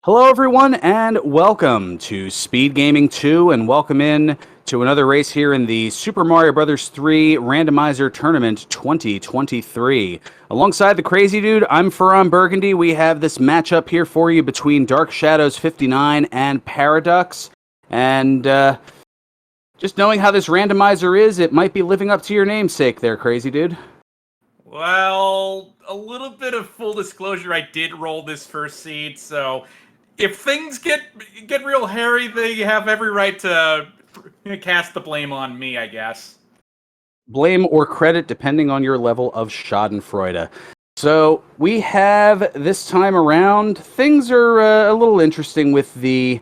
Hello, everyone, and welcome to Speed Gaming 2, and welcome in to another race here in the Super Mario Bros. 3 Randomizer Tournament 2023. Alongside the Crazy Dude, I'm Ferran Burgundy. We have this matchup here for you between DarkShadows59 and Paraducks, and just knowing how this randomizer is, it might be living up to your namesake there, Crazy Dude. Well, a little bit of full disclosure, I did roll this first seed, so if things get real hairy, they have every right to cast the blame on me, I guess. Blame or credit, depending on your level of schadenfreude. So we have, this time around, things are a little interesting with the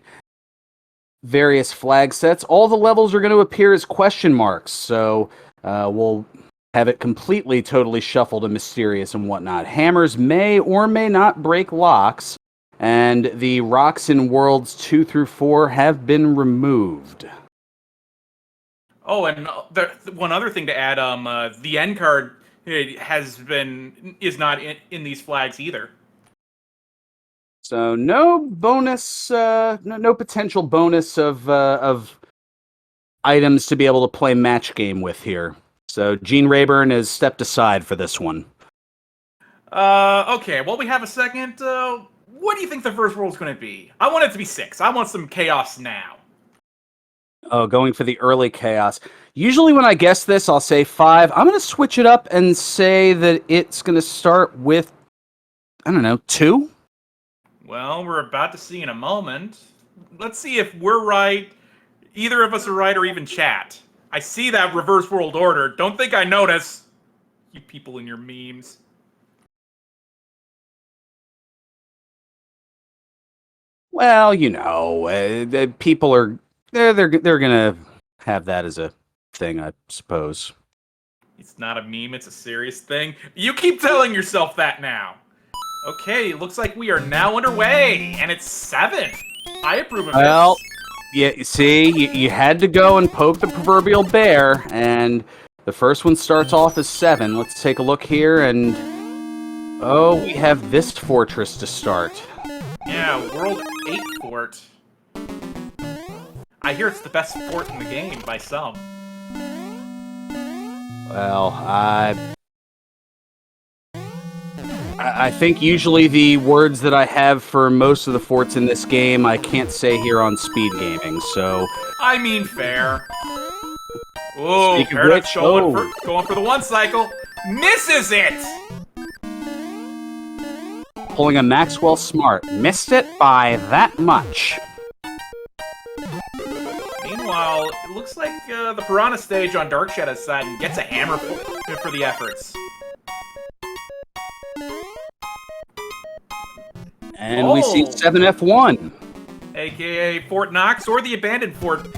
various flag sets. All the levels are going to appear as question marks, so we'll have it completely, totally shuffled and mysterious and whatnot. Hammers may or may not break locks, and the rocks in Worlds 2 through 4 have been removed. Oh, and one other thing to add, the end card is not in these flags either. So no bonus, no potential bonus of items to be able to play match game with here. So Gene Rayburn has stepped aside for this one. Okay, well, we have a second. What do you think the first world's going to be? I want it to be 6. I want some chaos now. Oh, going for the early chaos. Usually when I guess this, I'll say 5. I'm going to switch it up and say that it's going to start with, I don't know, 2? Well, we're about to see in a moment. Let's see if we're right, either of us are right, or even chat. I see that reverse world order. Don't think I notice. You people in your memes. Well, you know, people are they're gonna have that as a thing, I suppose. It's not a meme, it's a serious thing. You keep telling yourself that now. Okay, looks like we are now underway, and it's 7. I approve of Well, this. yeah, you see, you had to go and poke the proverbial bear, and the first one starts off as 7. Let's take a look here, and oh, we have this fortress to start. Yeah, World 8 fort. I hear it's the best fort in the game by some. Well, I think usually the words that I have for most of the forts in this game I can't say here on Speed Gaming, so... I mean fair. Oh, Speak of Paraducks which, going for the 1 cycle. Misses it! Pulling a Maxwell Smart. Missed it by that much. Meanwhile, it looks like the Piranha stage on Dark Shadow's side gets a hammer for the efforts. And we see 7F1. AKA Fort Knox, or the Abandoned Fort,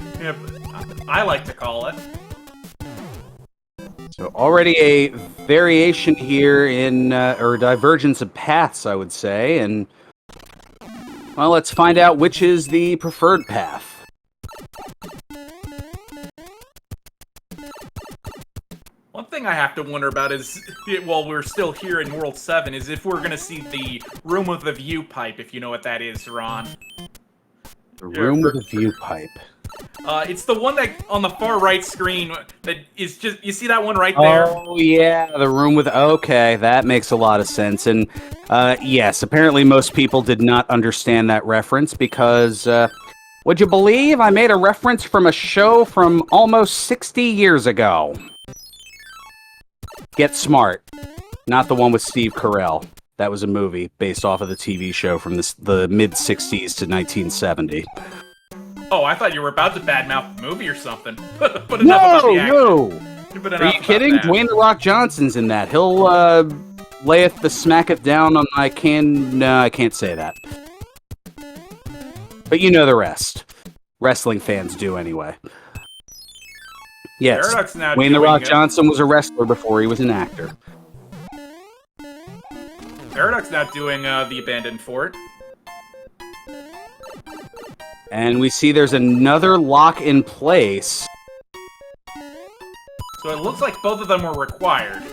I like to call it. So already a variation here in, or divergence of paths, I would say. And, well, let's find out which is the preferred path. One thing I have to wonder about is, while we're still here in World 7, is if we're going to see the Room with the View pipe, if you know what that is, Ron. The room with a view pipe. It's the one that, on the far right screen, that is just, you see that one right there? Oh, yeah, the room with... Okay, that makes a lot of sense. And, yes, apparently most people did not understand that reference because, would you believe I made a reference from a show from almost 60 years ago? Get Smart. Not the one with Steve Carell. That was a movie based off of the TV show from the mid-60s to 1970. Oh, I thought you were about to badmouth the movie or something. But enough about the action. No! Are you kidding? Dwayne "The Rock" Johnson's in that. He'll, layeth the smacketh down on my can... No, I can't say that. But you know the rest. Wrestling fans do anyway. Yes, Dwayne "The Rock" Johnson was a wrestler before he was an actor. Paraducks now doing the Abandoned Fort. And we see there's another lock in place. So it looks like both of them were required.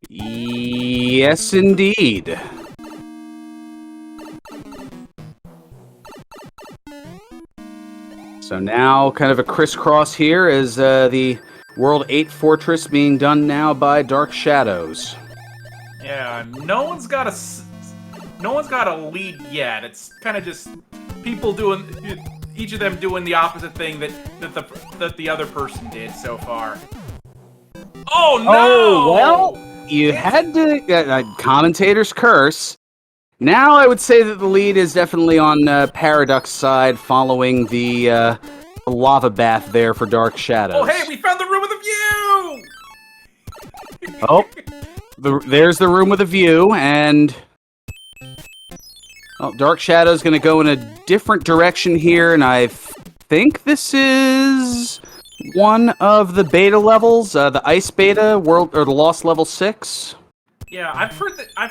Yes, indeed. So now, kind of a crisscross here is the World 8 Fortress being done now by Dark Shadows. Yeah, no one's got a lead yet. It's kind of just people doing, each of them doing the opposite thing that the other person did so far. Oh no! Oh, well, you had to commentator's curse. Now I would say that the lead is definitely on Paraducks' side, following the lava bath there for Dark Shadows. Oh, hey, we found the room with a view! Oh, there's the room with a view, and Dark Shadow's going to go in a different direction here, and I think this is one of the beta levels, the Ice Beta, World or the Lost Level 6. Yeah, I've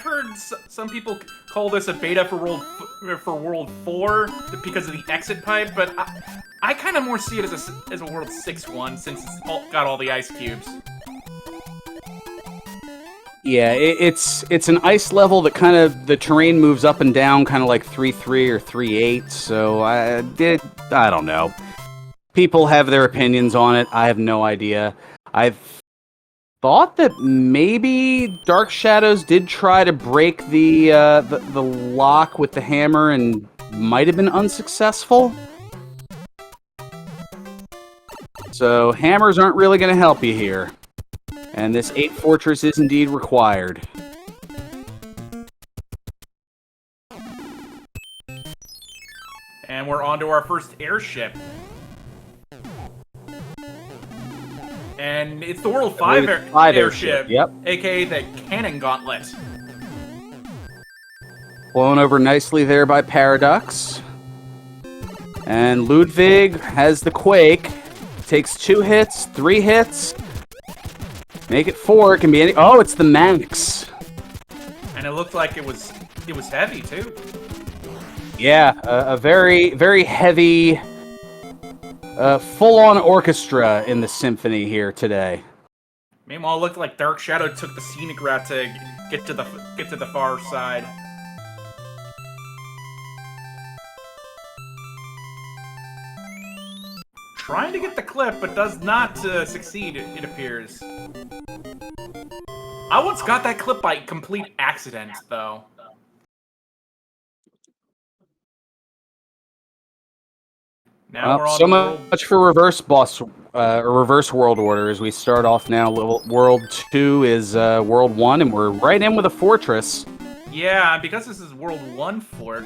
heard some people call this a beta for World 4 because of the exit pipe, but I kind of more see it as a World 6 one since it's got all the ice cubes. Yeah, it's an ice level that kind of the terrain moves up and down, kind of like 3-3 or 3-8. So I don't know. People have their opinions on it. I have no idea. I've thought that maybe Dark Shadows did try to break the lock with the hammer and might have been unsuccessful. So hammers aren't really going to help you here. And this 8 Fortress is indeed required. And we're on to our first airship. And it's the World 5 airship, yep. aka the Cannon Gauntlet. Flown over nicely there by Paraducks. And Ludwig has the Quake. Takes 2 hits, 3 hits. Make it 4. It can be any. Oh, it's the Max. And it looked like it was heavy too. Yeah, a very, very heavy, full-on orchestra in the symphony here today. Meanwhile, it looked like Dark Shadow took the scenic route to get to the far side. Trying to get the clip, but does not succeed, it appears. I once got that clip by complete accident, though. Now we're on so much for reverse reverse world order. As we start off now, World 2 is World 1, and we're right in with a fortress. Yeah, because this is World 1 fort,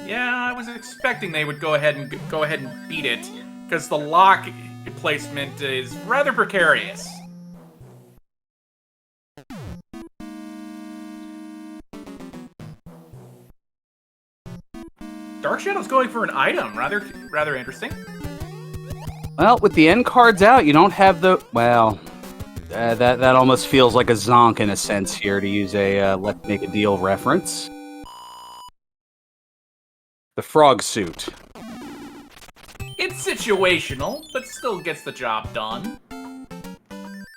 yeah, I was expecting they would go ahead and beat it, because the lock placement is rather precarious. Dark Shadow's going for an item, rather interesting. Well, with the end cards out, you don't have the that almost feels like a zonk in a sense here, to use a Let's Make a Deal reference. The frog suit. It's situational, but still gets the job done.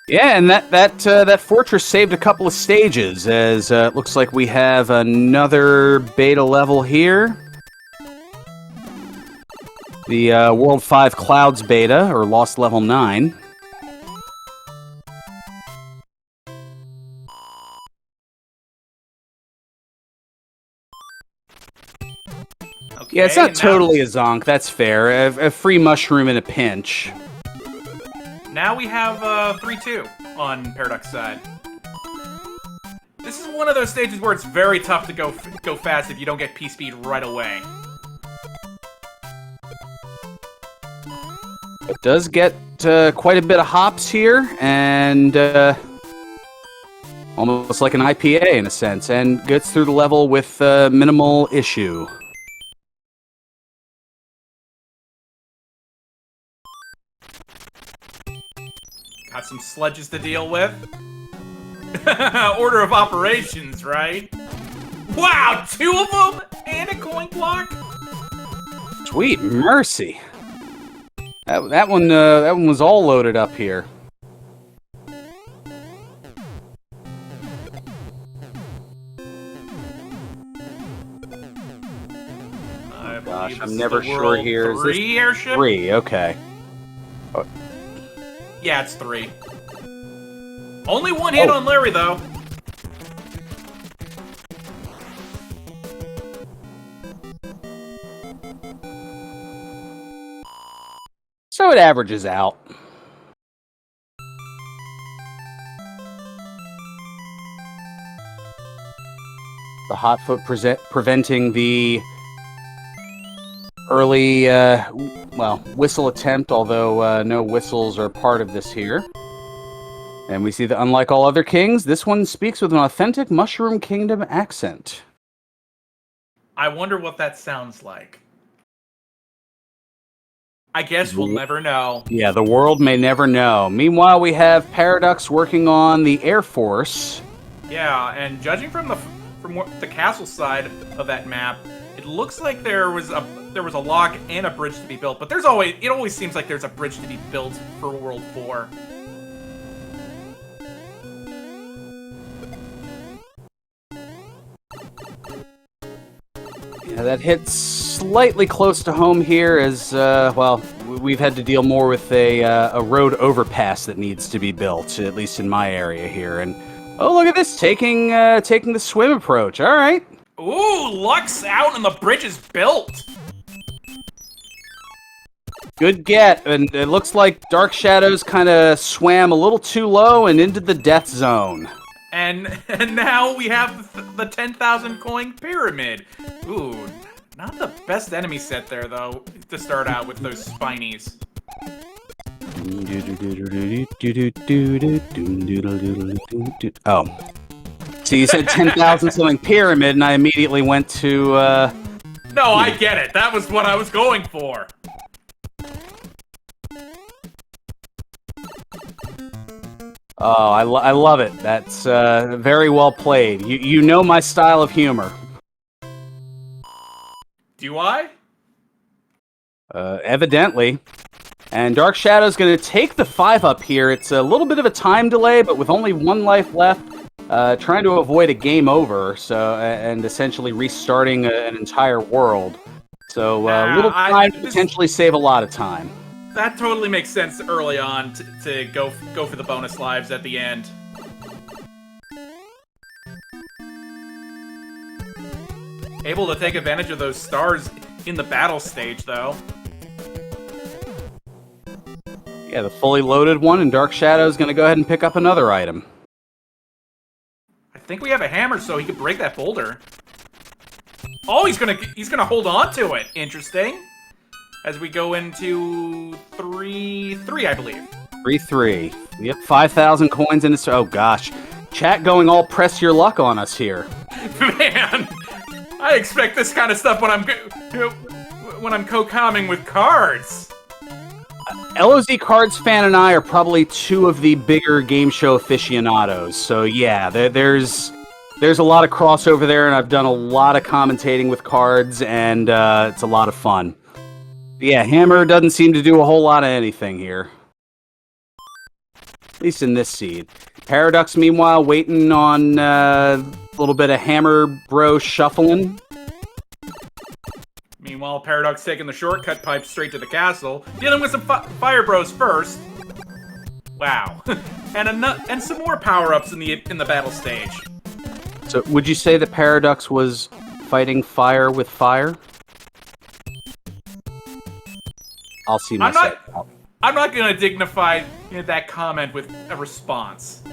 Yeah, and that fortress saved a couple of stages, as it looks like we have another beta level here. The World 5 Clouds beta, or Lost Level 9. Okay, yeah, it's not totally a zonk, that's fair. A free mushroom in a pinch. Now we have 3-2 on Paraducks' side. This is one of those stages where it's very tough to go fast if you don't get P-Speed right away. It does get quite a bit of hops here, and almost like an IPA in a sense, and gets through the level with minimal issue. Got some sludges to deal with. Order of operations, right? Wow, 2 of them and a coin block. Sweet mercy. That one was all loaded up here. gosh, this I'm is never the sure World here. Is 3 this airship? 3? Okay. Oh. Yeah, it's 3. Only one hit on Larry, though. So it averages out. The hot foot preventing the early, whistle attempt, although no whistles are part of this here. And we see that unlike all other kings, this one speaks with an authentic Mushroom Kingdom accent. I wonder what that sounds like. I guess we'll never know. Yeah, the world may never know. Meanwhile, we have Paraducks working on the Air Force. Yeah, and judging from the castle side of that map, it looks like there was a lock and a bridge to be built. But it always seems like there's a bridge to be built for World 4. Yeah, that hits slightly close to home here as, we've had to deal more with a road overpass that needs to be built, at least in my area here. And, oh, look at this, taking the swim approach. All right. Ooh, luck's out and the bridge is built. Good get, and it looks like Dark Shadows kind of swam a little too low and into the death zone. And now we have the 10,000 coin pyramid. Ooh, not the best enemy set there, though, to start out with those spinies. Oh. So you said 10,000 something pyramid, and I immediately went to, No, I get it. That was what I was going for. Oh, I love it. That's very well played. You know my style of humor. Do I? Evidently. And Dark Shadow's going to take the 5 up here. It's a little bit of a time delay, but with only 1 life left, trying to avoid a game over, and essentially restarting an entire world. So little time to potentially save a lot of time. That totally makes sense early on to go for the bonus lives at the end. Able to take advantage of those stars in the battle stage, though. Yeah, the fully loaded one, and Dark Shadow's going to go ahead and pick up another item. I think we have a hammer, so he could break that boulder. Oh, he's gonna hold on to it. Interesting. As we go into 3-3, I believe. 3-3. Yep, 5,000 coins in this. Oh gosh, chat going all press your luck on us here. Man, I expect this kind of stuff when I'm co-comming with cards. LOZ Cards fan and I are probably 2 of the bigger game show aficionados. So yeah, there's a lot of crossover there, and I've done a lot of commentating with cards, and it's a lot of fun. Yeah, Hammer doesn't seem to do a whole lot of anything here. At least in this seed. Paraducks, meanwhile, waiting on a little bit of Hammer Bro shuffling. Meanwhile, Paraducks taking the shortcut pipe straight to the castle, dealing with some Fire Bros first. Wow. and some more power-ups in the battle stage. So, would you say that Paraducks was fighting fire with fire? I'll see myself out. I'm not going to dignify that comment with a response.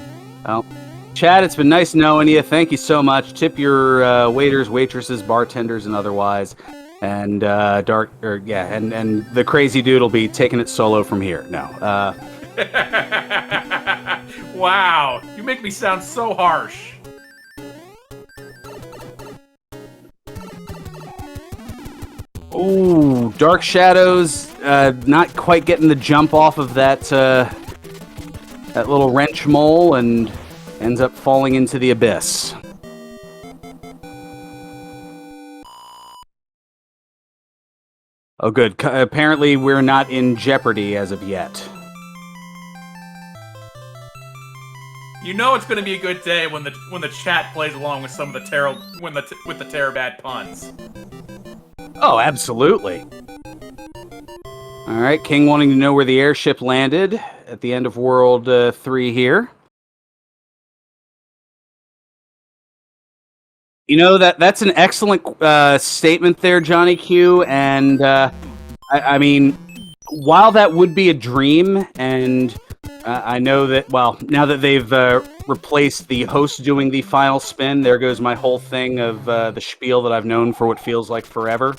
Well, Chad, it's been nice knowing you. Thank you so much. Tip your waiters, waitresses, bartenders, and otherwise. And and the crazy dude will be taking it solo from here. No. Wow, you make me sound so harsh. Ooh, Dark Shadows, not quite getting the jump off of that little wrench mole, and ends up falling into the abyss. Oh, good. Apparently, we're not in jeopardy as of yet. You know it's going to be a good day when the chat plays along with some of the with the Terrabad puns. Oh, absolutely. All right, King wanting to know where the airship landed at the end of World 3 here. You know, that's an excellent statement there, Johnny Q. And I mean, while that would be a dream, and I know that, well, now that they've replaced the host doing the final spin, there goes my whole thing of the spiel that I've known for what feels like forever.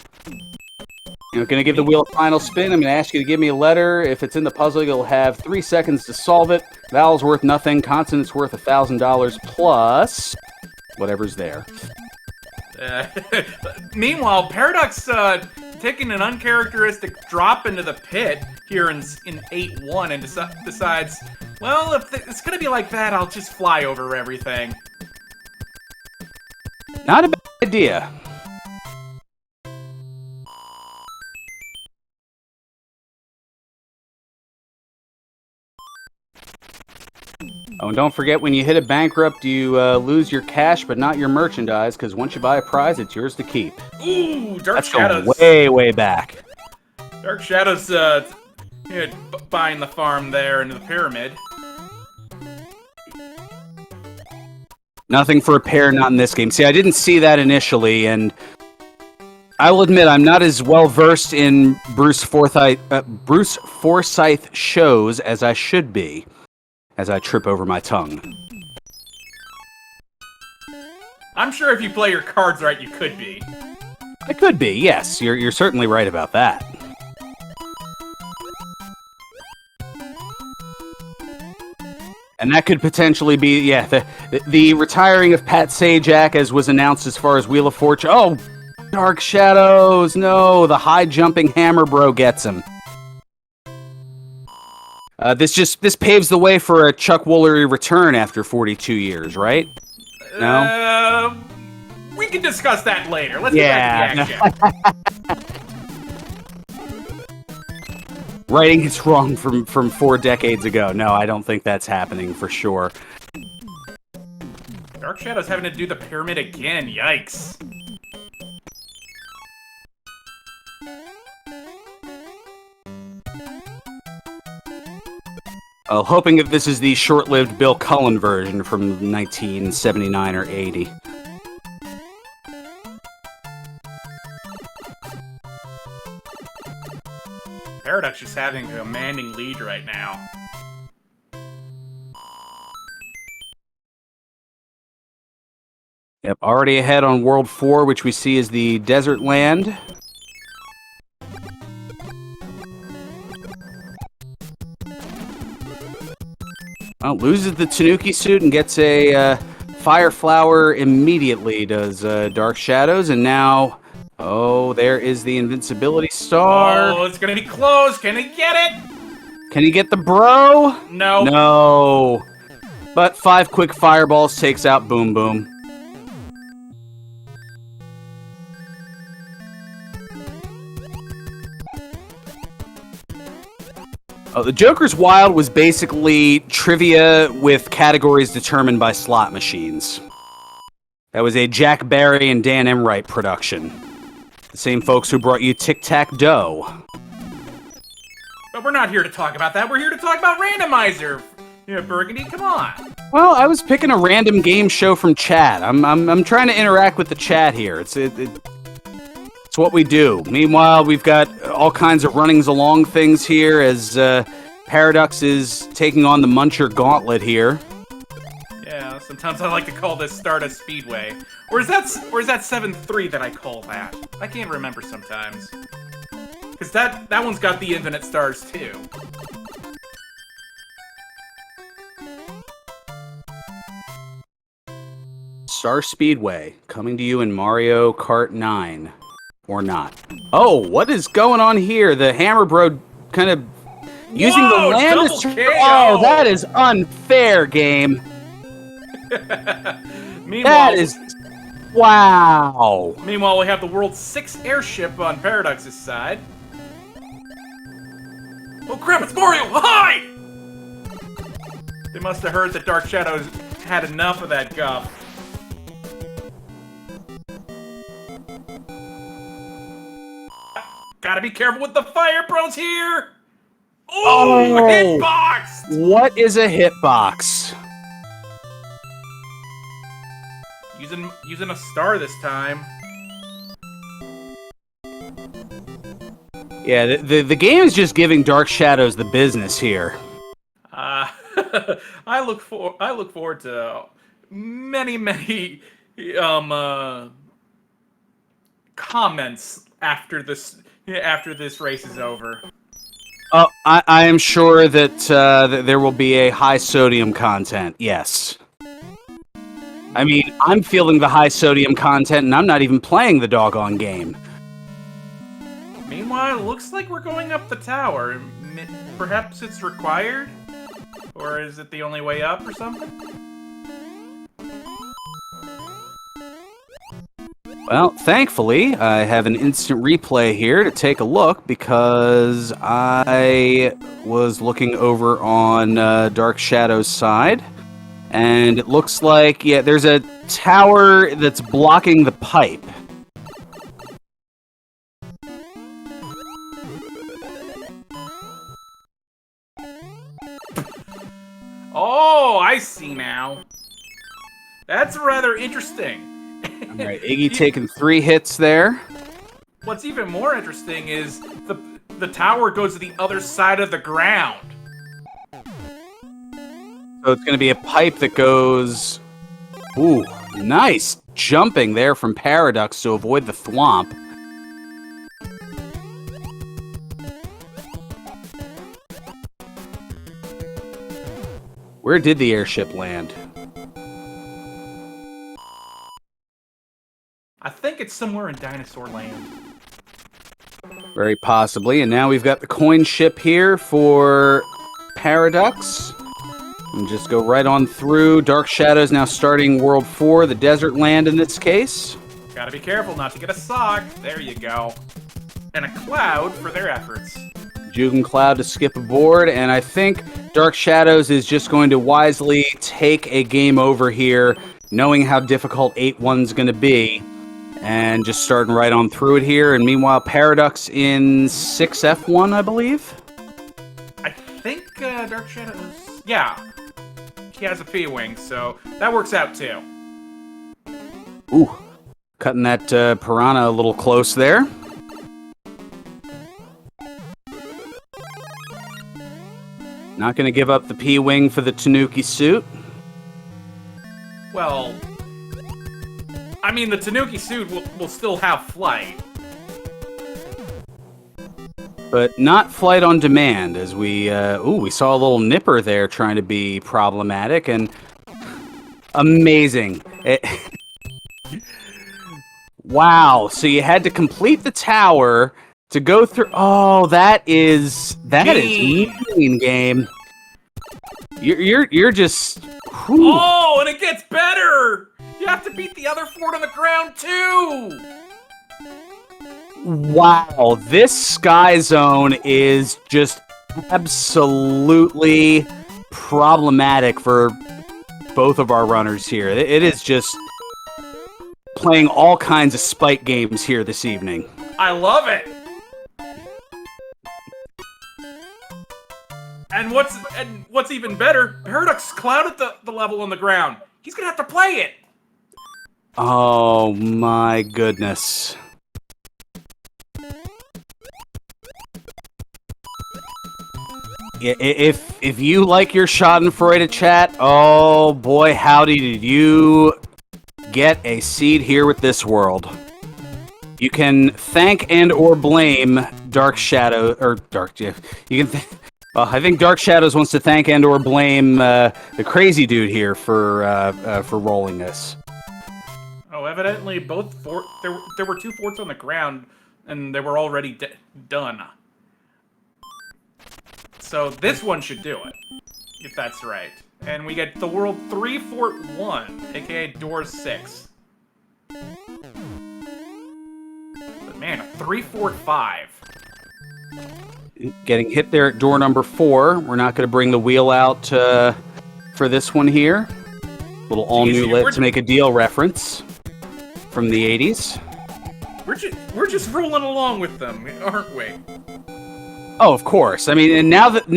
You know, going to give the wheel a final spin. I'm going to ask you to give me a letter. If it's in the puzzle, you'll have 3 seconds to solve it. Vowel's worth nothing. Consonant's worth $1,000 plus whatever's there. Meanwhile, Paraducks taking an uncharacteristic drop into the pit here in 8-1 and decides, well, if it's going to be like that, I'll just fly over everything. Not a bad idea. Oh, and don't forget, when you hit a bankrupt, you lose your cash, but not your merchandise, because once you buy a prize, it's yours to keep. Ooh, That's going way, way back. Dark Shadows buying the farm there into the pyramid. Nothing for a pair, not in this game. See, I didn't see that initially, and I will admit I'm not as well versed in Bruce Forsyth shows as I should be, as I trip over my tongue. I'm sure if you play your cards right, you could be. I could be, yes. You're certainly right about that. And that could potentially be, yeah, the retiring of Pat Sajak, as was announced as far as Wheel of Fortune. Oh, Dark Shadows, no, the high-jumping hammer bro gets him. This paves the way for a Chuck Woolery return after 42 years, right? No? We can discuss that later. Let's get back to the action. Writing is wrong from 4 decades ago. No, I don't think that's happening for sure. Dark Shadow's having to do the pyramid again. Yikes. Hoping that this is the short-lived Bill Cullen version from 1979 or 80. Paraducks just having a commanding lead right now. Yep, already ahead on World 4, which we see as the desert land. Well, loses the Tanuki suit and gets a Fire Flower immediately, does Dark Shadows, and now, oh, there is the Invincibility Star. Oh, it's gonna be close. Can he get it? Can he get the bro? No. No. But 5 quick fireballs takes out Boom Boom. Oh, the Joker's Wild was basically trivia with categories determined by slot machines. That was a Jack Barry and Dan Emright production. The same folks who brought you Tic-Tac-Doe. But we're not here to talk about that. We're here to talk about Randomizer. Yeah, Burgundy, come on. Well, I was picking a random game show from chat. I'm trying to interact with the chat here. It's what we do. Meanwhile, we've got all kinds of runnings along things here as Paraducks is taking on the Muncher Gauntlet here. Yeah, sometimes I like to call this Stardust Speedway. Or is that 7-3 that I call that? I can't remember sometimes. Because that one's got the infinite stars too. Star Speedway, coming to you in Mario Kart 9. Or not. Oh, what is going on here? The Hammer Bro kind of using the land as... Oh, that is unfair, game. Meanwhile, that is... Wow. Meanwhile, we have the world's 6th airship on Paradux's side. Oh crap, it's Mario! Hide! They must have heard that Dark Shadows had enough of that guff. Gotta be careful with the fire bros here. Oh! Hitbox! What is a hitbox? Using a star this time. Yeah, the game is just giving Dark Shadows the business here. I look forward to many comments after this race is over. Oh, I am sure that there will be a high sodium content. Yes. I mean, I'm feeling the high sodium content, and I'm not even playing the doggone game. Meanwhile, it looks like we're going up the tower. Perhaps it's required? Or is it the only way up or something? Well, thankfully, I have an instant replay here to take a look because I was looking over on Dark Shadow's side, and it looks like, yeah, there's a tower that's blocking the pipe. Oh, I see now. That's rather interesting. All right, Iggy taking 3 hits there. What's even more interesting is the tower goes to the other side of the ground. So it's going to be a pipe that goes... Ooh, nice jumping there from Paraducks to avoid the thwomp. Where did the airship land? I think it's somewhere in Dinosaur Land. Very possibly. And now we've got the coin ship here for Paraducks. And just go right on through. Dark Shadows now starting World 4, the desert land in this case. Gotta be careful not to get a sock. There you go. And a cloud for their efforts. Jugen Cloud to skip aboard, and I think Dark Shadows is just going to wisely take a game over here, knowing how difficult 8-1's going to be, and just starting right on through it here. And meanwhile, Paraducks in 6F1, I believe? I think Dark Shadows... Yeah. He has a P-Wing, so that works out too. Ooh. Cutting that Piranha a little close there. Not going to give up the P-Wing for the Tanuki suit. Well, I mean, the Tanuki suit will still have flight. But not flight on demand, as we saw a little Nipper there trying to be problematic, and amazing. Wow, so you had to complete the tower to go through... Oh, that is mean, game. You're just... Whew. Oh, and it gets better! You have to beat the other fort on the ground, too! Wow, this Sky Zone is just absolutely problematic for both of our runners here. It is just playing all kinds of spike games here this evening. I love it! And what's even better, Paraducks clouded the level on the ground. He's gonna have to play it! Oh my goodness. If you like your Schadenfreude chat, oh boy, howdy did you get a seed here with this world. You can thank and or blame Dark Shadow, or Dark, you can I think Dark Shadows wants to thank and or blame the crazy dude here for rolling this. Oh, evidently both there were 2 forts on the ground, and they were already done. So this one should do it, if that's right. And we get the World 3 Fort 1, aka Door 6. But man, a 3 Fort 5. Getting hit there at door number 4. We're not going to bring the wheel out for this one here. Little all-new Let's Make a Deal reference from the 80s. we're just rolling along with them, aren't we? Oh, of course. I mean, and now that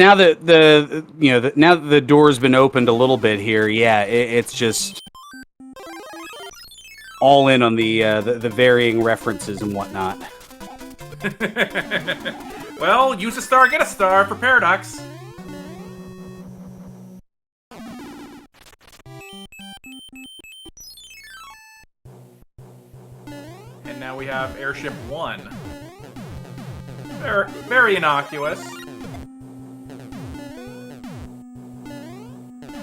the door's been opened a little bit here, yeah, it's just all in on the varying references and whatnot. Well, use a star, get a star for Paraducks. And now we have Airship 1. Very innocuous.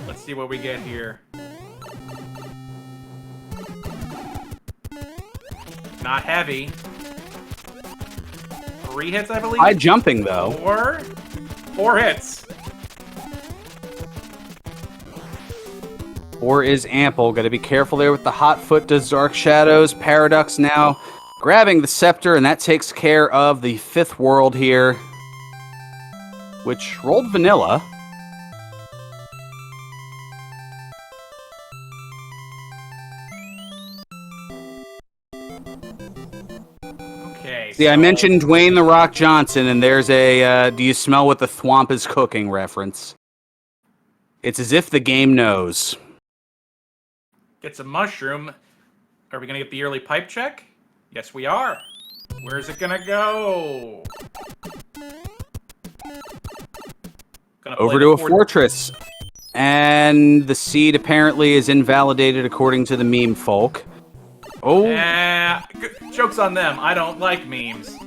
Let's see what we get here. Not heavy. 3 hits, I believe? High jumping, though. 4 hits. 4 is ample. Got to be careful there with the hot foot. Does Dark Shadows. Paraducks now grabbing the scepter, and that takes care of the 5th world here, which rolled vanilla. Okay. See, I mentioned Dwayne "The Rock" Johnson, and there's a "Do you smell what the thwomp is cooking" reference. It's as if the game knows. Gets a mushroom. Are we gonna get the yearly pipe check? Yes, we are. Where's it gonna go? Over to a fortress. And the seed apparently is invalidated according to the meme folk. Oh. Joke's on them. I don't like memes.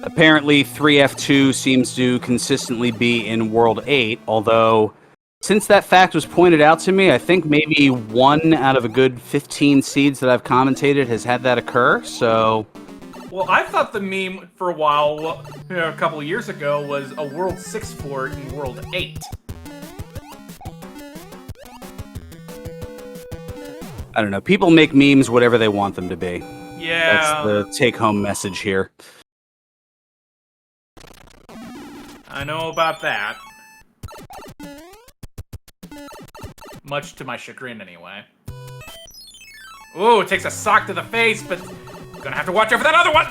Apparently 3F2 seems to consistently be in World 8, although since that fact was pointed out to me, I think maybe 1 out of a good 15 seeds that I've commentated has had that occur, so... Well, I thought the meme for a while, a couple of years ago, was a World 6 fort in World 8. I don't know. People make memes whatever they want them to be. Yeah. That's the take-home message here. I know about that. Much to my chagrin, anyway. Ooh, it takes a sock to the face, but gonna have to watch out for that other one!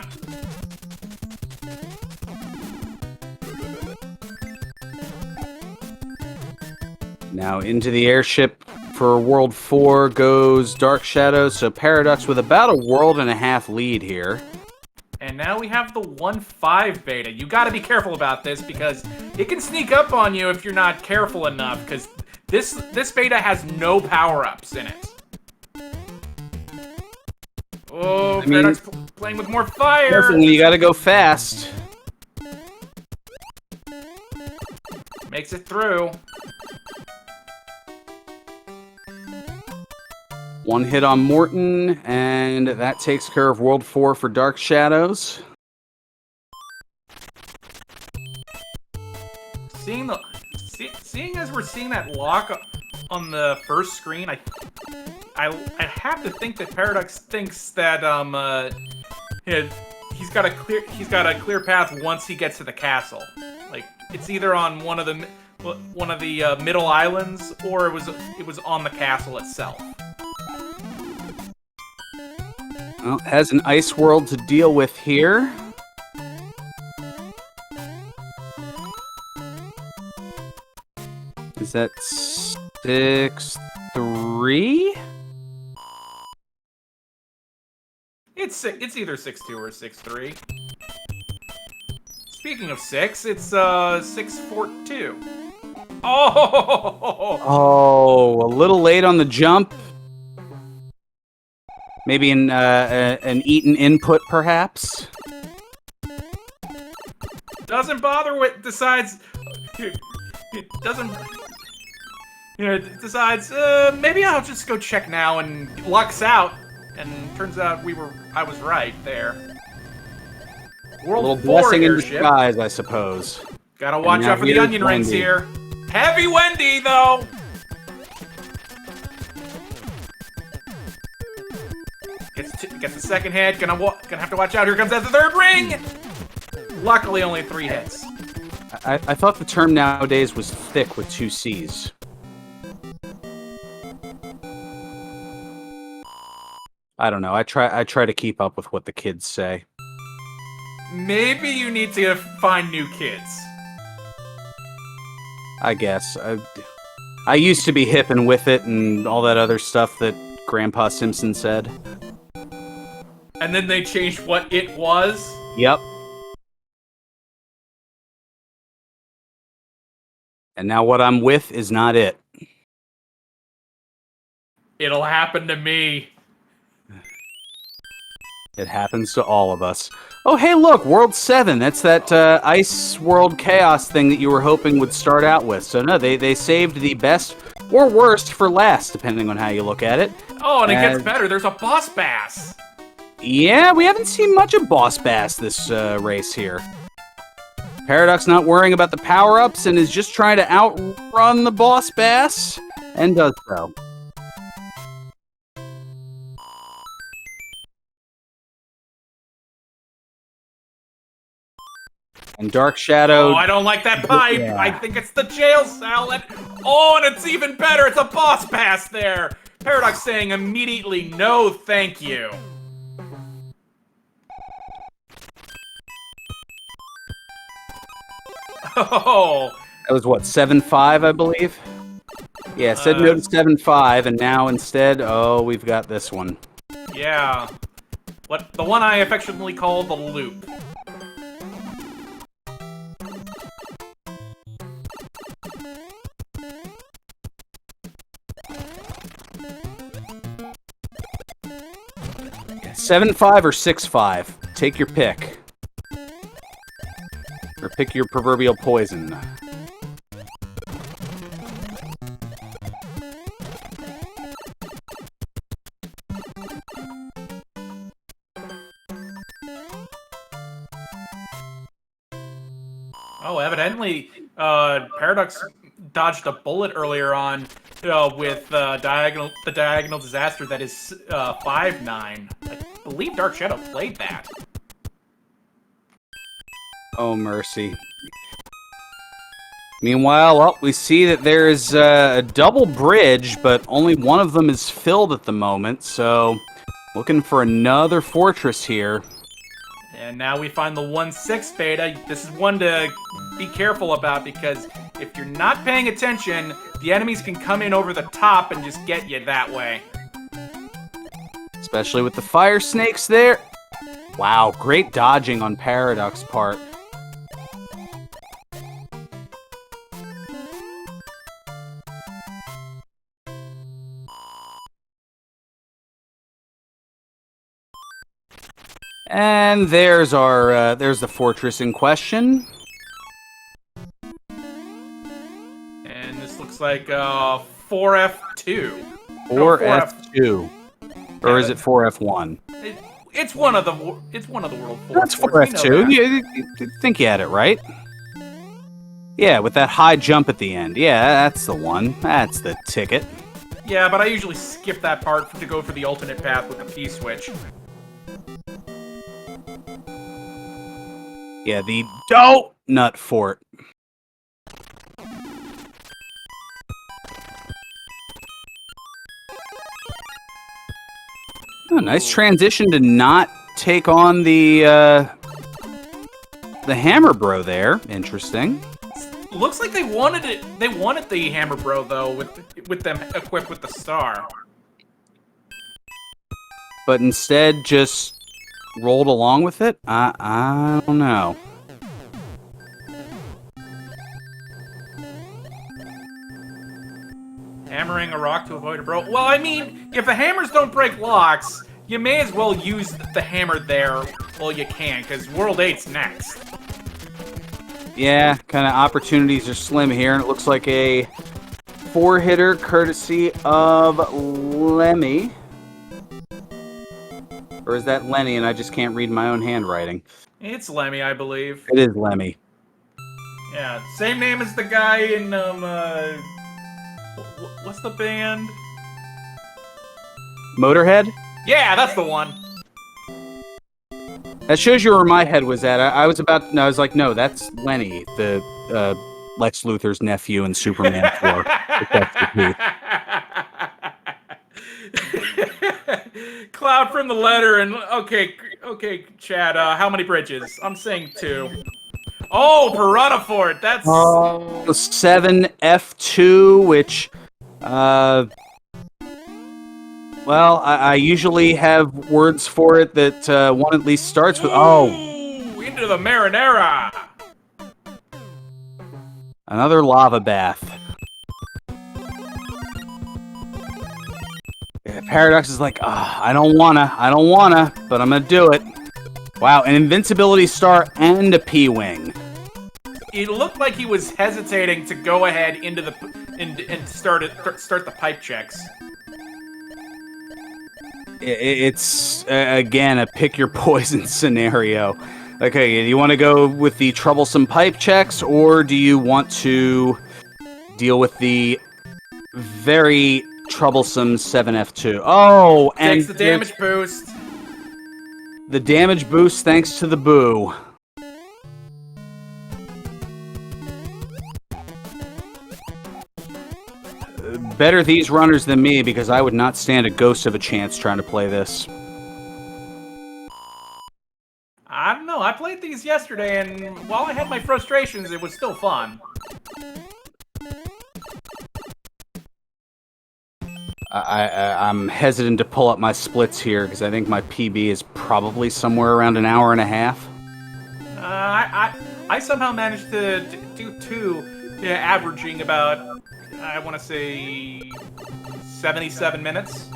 Now into the airship for World 4 goes Dark Shadows, so Paraducks with about a world and a half lead here. And now we have the 1.5 beta. You gotta be careful about this because it can sneak up on you if you're not careful enough, because this beta has no power-ups in it. Oh, Paraducks playing with more fire! Definitely, you gotta go fast. Makes it through. 1 hit on Morton, and that takes care of World 4 for Dark Shadows. Seeing as we're seeing that lock on the first screen, I have to think that Paraducks thinks that he's got a clear path once he gets to the castle. Like it's either on one of the middle islands or it was on the castle itself. Well, has an ice world to deal with here. Is that 6-3? It's either 6-2 or 6-3. Speaking of 6, it's 6-4-2. Oh, a little late on the jump. Maybe an eaten input, perhaps. Doesn't bother with decides. It doesn't. Decides. Maybe I'll just go check now, and lucks out. And turns out I was right there. World a little 4 blessing in airship. disguise, I suppose. Gotta watch out for the onion rings here. Heavy Wendy, though. Gets the second hit. Gonna have to watch out. Here comes that the third ring. Luckily, only 3 hits. I thought the term nowadays was thick with 2 C's. I don't know. I try to keep up with what the kids say. Maybe you need to find new kids. I guess. I used to be hip and with it and all that other stuff that Grandpa Simpson said. And then they changed what it was? Yep. And now what I'm with is not it. It'll happen to me. It happens to all of us. Oh, hey, look, World 7. That's that Ice World Chaos thing that you were hoping would start out with. So, no, they saved the best or worst for last, depending on how you look at it. Oh, and it gets better. There's a boss bass. Yeah, we haven't seen much of Boss Bass this race here. Paraducks not worrying about the power-ups and is just trying to outrun the Boss Bass, and does so. And Dark Shadow... Oh, I don't like that pipe! Yeah. I think it's the jail cell! And it's even better! It's a boss pass there! Paraducks saying immediately, no thank you. Oh! That was what, 7-5, I believe? Yeah, said no to 7-5, and now instead, oh, we've got this one. Yeah. The one I affectionately call the loop. Yeah, 7-5 or 6-5. Take your pick. Or pick your proverbial poison. Oh, evidently, Paraducks dodged a bullet earlier on with the diagonal disaster that is 5-9. I believe Dark Shadow played that. Oh, mercy. Meanwhile, well, we see that there's a double bridge, but only one of them is filled at the moment, so looking for another fortress here. And now we find the 1-6 beta. This is one to be careful about because if you're not paying attention, the enemies can come in over the top and just get you that way. Especially with the fire snakes there. Wow, great dodging on Paraducks' part. And there's our there's the fortress in question. And this looks like 4F2. 4F2. Or is it 4F1? It's one of the world. That's 4F2. You think you had it right. Yeah, with that high jump at the end. Yeah, that's the one. That's the ticket. Yeah, but I usually skip that part to go for the alternate path with the P-switch. Yeah, the Donut Fort. Oh, nice transition to not take on the Hammer Bro there. Interesting. Looks like they wanted it. They wanted the Hammer Bro though, with them equipped with the star. But instead, just rolled along with it? I don't know. Hammering a rock to avoid a bro. Well, I mean, if the hammers don't break locks, you may as well use the hammer there while you can, because World 8's next. Yeah, kind of opportunities are slim here, and it looks like a 4-hitter courtesy of Lemmy. Or is that Lenny and I just can't read my own handwriting? It's Lemmy, I believe. It is Lemmy. Yeah, same name as the guy in, what's the band? Motorhead? Yeah, that's the one. That shows you where my head was at. I was like, no, that's Lenny, the Lex Luthor's nephew in Superman 4. cloud from the letter, and okay, Chad. How many bridges? I'm saying 2. Oh, Piranha Fort. That's 7F2, which, well, I usually have words for it that one at least starts with. Oh, into the marinara. Another lava bath. Yeah, Paraducks is like, I don't wanna, but I'm gonna do it. Wow, an invincibility star and a P-wing. It looked like he was hesitating to go ahead into the and start the pipe checks. It's again a pick your poison scenario. Okay, do you want to go with the troublesome pipe checks, or do you want to deal with the very troublesome 7F2? Oh, and takes the damage boost. The damage boost thanks to the boo. Better these runners than me, because I would not stand a ghost of a chance trying to play this. I don't know. I played these yesterday, and while I had my frustrations, it was still fun. I'm hesitant to pull up my splits here, because I think my PB is probably somewhere around an hour and a half. I somehow managed to do 2, averaging about, I want to say, 77 minutes.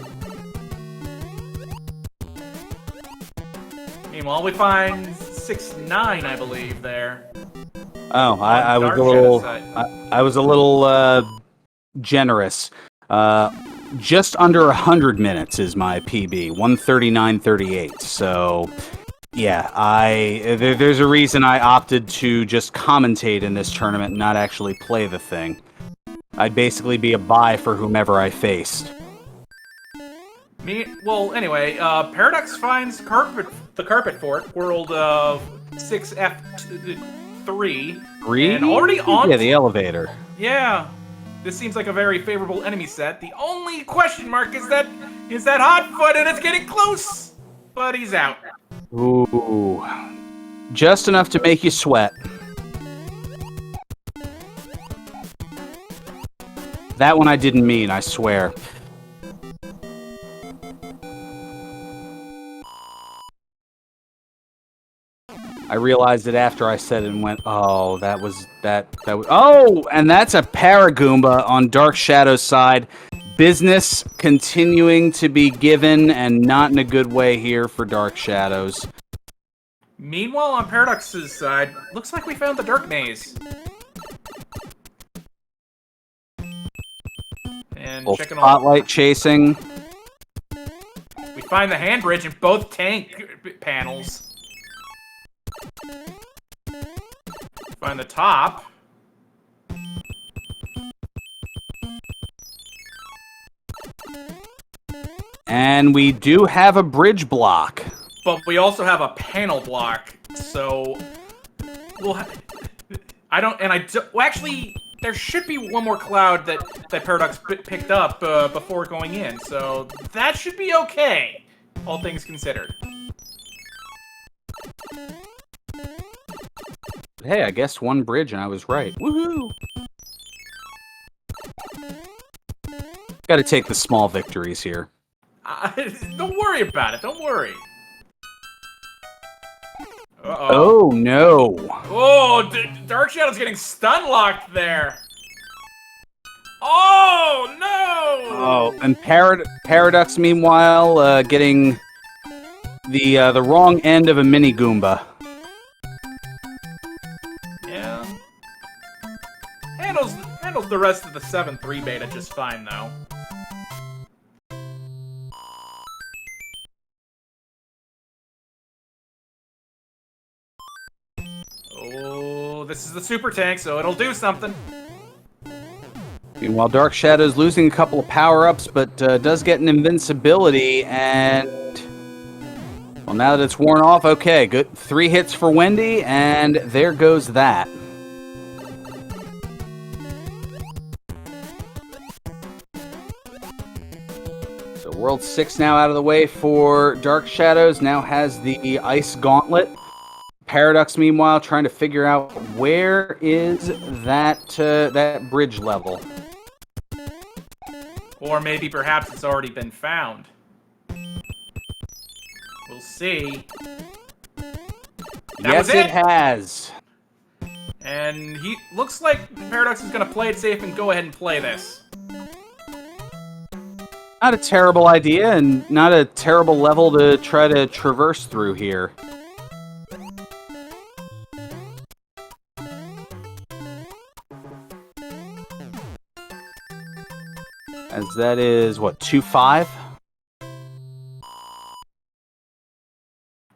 Meanwhile, we find 6-9, I believe, there. Oh, I was a little, I was a little generous. Just under 100 minutes is my PB, 139.38. So, yeah, there's a reason I opted to just commentate in this tournament, and not actually play the thing. I'd basically be a bye for whomever I faced. Well, anyway, Paraducks finds the Carpet Fort, world of 6F3. 3? And already on... Yeah, the elevator. Yeah. This seems like a very favorable enemy set. The only question mark is that Hotfoot, and it's getting close! But he's out. Ooh. Just enough to make you sweat. That one I didn't mean, I swear. I realized it after I said it and went, oh, that was... Oh, and that's a Paragoomba on Dark Shadow's side. Business continuing to be given, and not in a good way here for Dark Shadows. Meanwhile, on Paradux's side, looks like we found the Dark Maze. And Well, checking spotlight chasing. We find the hand bridge in both tank panels. Find the top. And we do have a bridge block. But we also have a panel block, so well, actually, there should be one more cloud that Paradox picked up before going in, so that should be okay, all things considered. Hey, I guessed one bridge and I was right. Woohoo! Gotta take the small victories here. Don't worry about it, don't worry. Uh-oh. Oh, no. Oh, Dark Shadow's getting stun-locked there. Oh, no! Oh, and Paraducks, meanwhile, getting the wrong end of a mini Goomba. Yeah. Handles the rest of the 7-3 beta just fine, though. Oh, this is the super tank, so it'll do something. Meanwhile, Dark Shadow's losing a couple of power-ups, but does get an invincibility, and... Well, now that it's worn off, okay, good. 3 hits for Wendy, and there goes that. So So World 6 now out of the way for Dark Shadows. Now has the Ice Gauntlet. Paraducks, meanwhile, trying to figure out where is that bridge level. Or maybe perhaps it's already been found. We'll see. Yes, it has. And he looks like Paraducks is going to play it safe and go ahead and play this. Not a terrible idea, and not a terrible level to try to traverse through here. As that is, what, 2-5?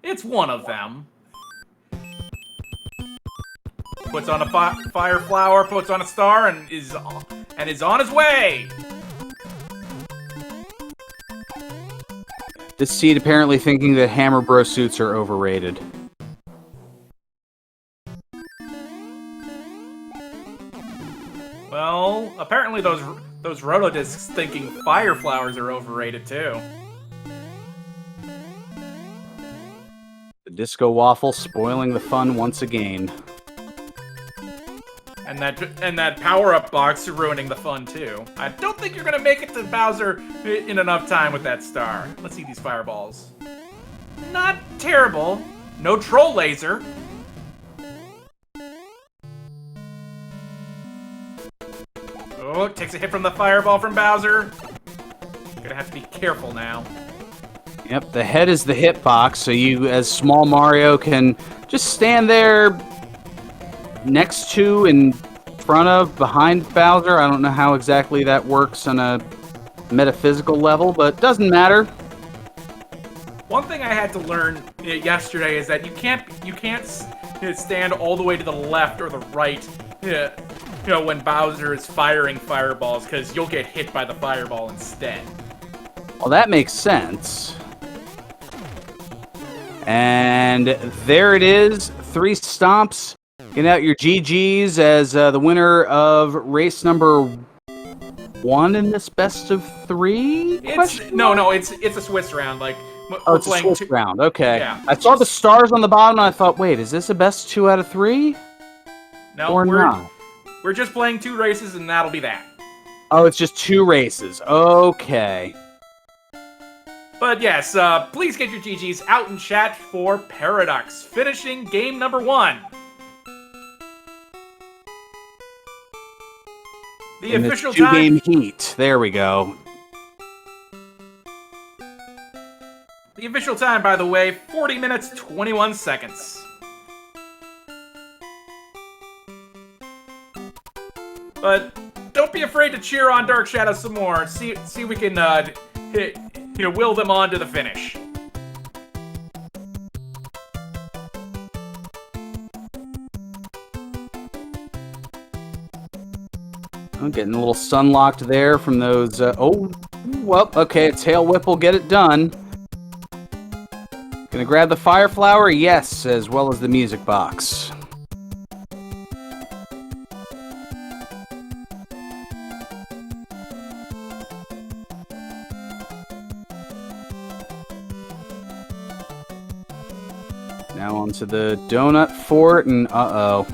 It's one of them. Puts on a fire flower, puts on a star, and is on his way. This seed apparently thinking that Hammer Bro suits are overrated. Well, apparently those Rotodiscs thinking fire flowers are overrated too. The Disco Waffle spoiling the fun once again. And that power-up box ruining the fun too. I don't think you're gonna make it to Bowser in enough time with that star. Let's see these fireballs. Not terrible. No troll laser. Oh, takes a hit from the fireball from Bowser. Gonna have to be careful now. Yep, the head is the hitbox, so you, as small Mario, can just stand there next to, in front of, behind Bowser. I don't know how exactly that works on a metaphysical level, but doesn't matter. One thing I had to learn yesterday is that you can't stand all the way to the left or the right, when Bowser is firing fireballs, because you'll get hit by the fireball instead. Well, that makes sense. And there it is, 3 stomps. Get out your GGs as the winner of race number 1 in this best of 3? It's a Swiss round. Like, oh, it's a Swiss round. Okay. Yeah. I saw the stars on the bottom, and I thought, wait, is this a best 2 out of 3? No, or not? We're just playing 2 races, and that'll be that. Oh, it's just 2 races. Okay. But yes, please get your GGs out in chat for Paraducks, finishing game number 1. The and official it's time. 2-game heat. There we go. The official time, by the way, 40 minutes, 21 seconds. But don't be afraid to cheer on Dark Shadows some more. See if we can will them on to the finish. I'm getting a little sun-locked there from those... well, okay, Tail Whip will get it done. Gonna grab the Fire Flower? Yes, as well as the Music Box. Now onto the Donut Fort, and uh-oh.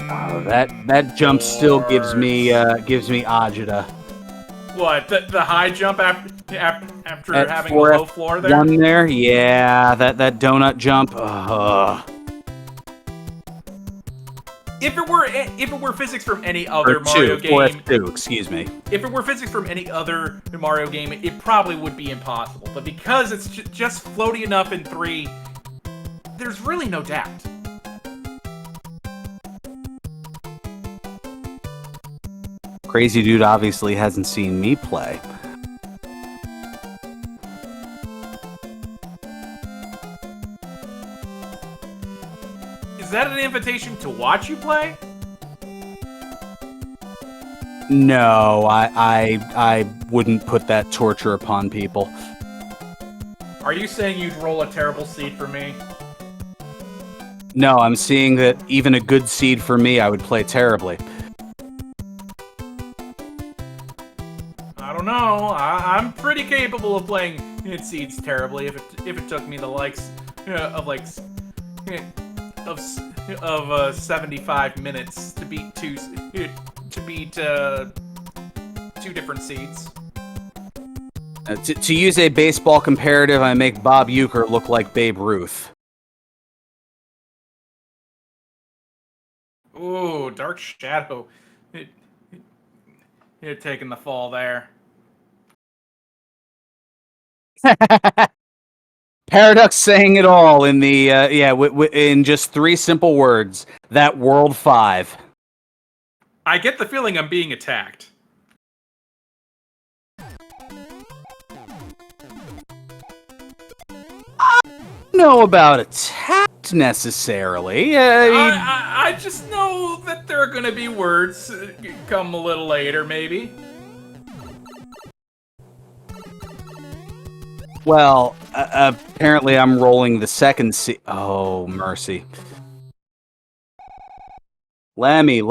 Oh, that jump still gives me agita. What, the high jump after having a low floor there? 1 there? Yeah, that donut jump. If it were physics from any other Or Mario 2, game, 4F2, excuse me. If it were physics from any other Mario game, it probably would be impossible. But because it's just floaty enough in 3, there's really no doubt. Crazy Dude obviously hasn't seen me play. Is that an invitation to watch you play? No, I wouldn't put that torture upon people. Are you saying you'd roll a terrible seed for me? No, I'm seeing that even a good seed for me, I would play terribly. don't know. I'm pretty capable of playing seeds terribly if it took me the likes of like of 75 minutes to beat two different seeds. To use a baseball comparative, I make Bob Uecker look like Babe Ruth. Ooh, Dark Shadow. You're taking the fall there. Paraducks saying it all in the in just 3 simple words. That World 5. I get the feeling I'm being attacked. Know about attacked necessarily. I just know that there are going to be words come a little later, maybe. Well, apparently I'm rolling the second Oh, mercy. Lemmy.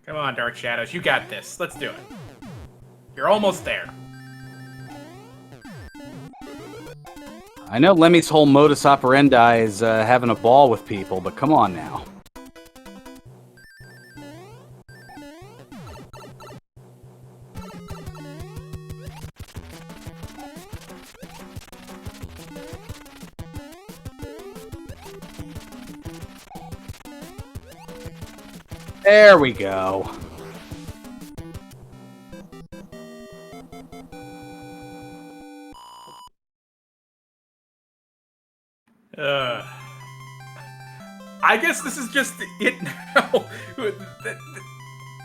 Come on, Dark Shadows, you got this. Let's do it. You're almost there. I know Lemmy's whole modus operandi is having a ball with people, but come on now. There we go. I guess this is just it now.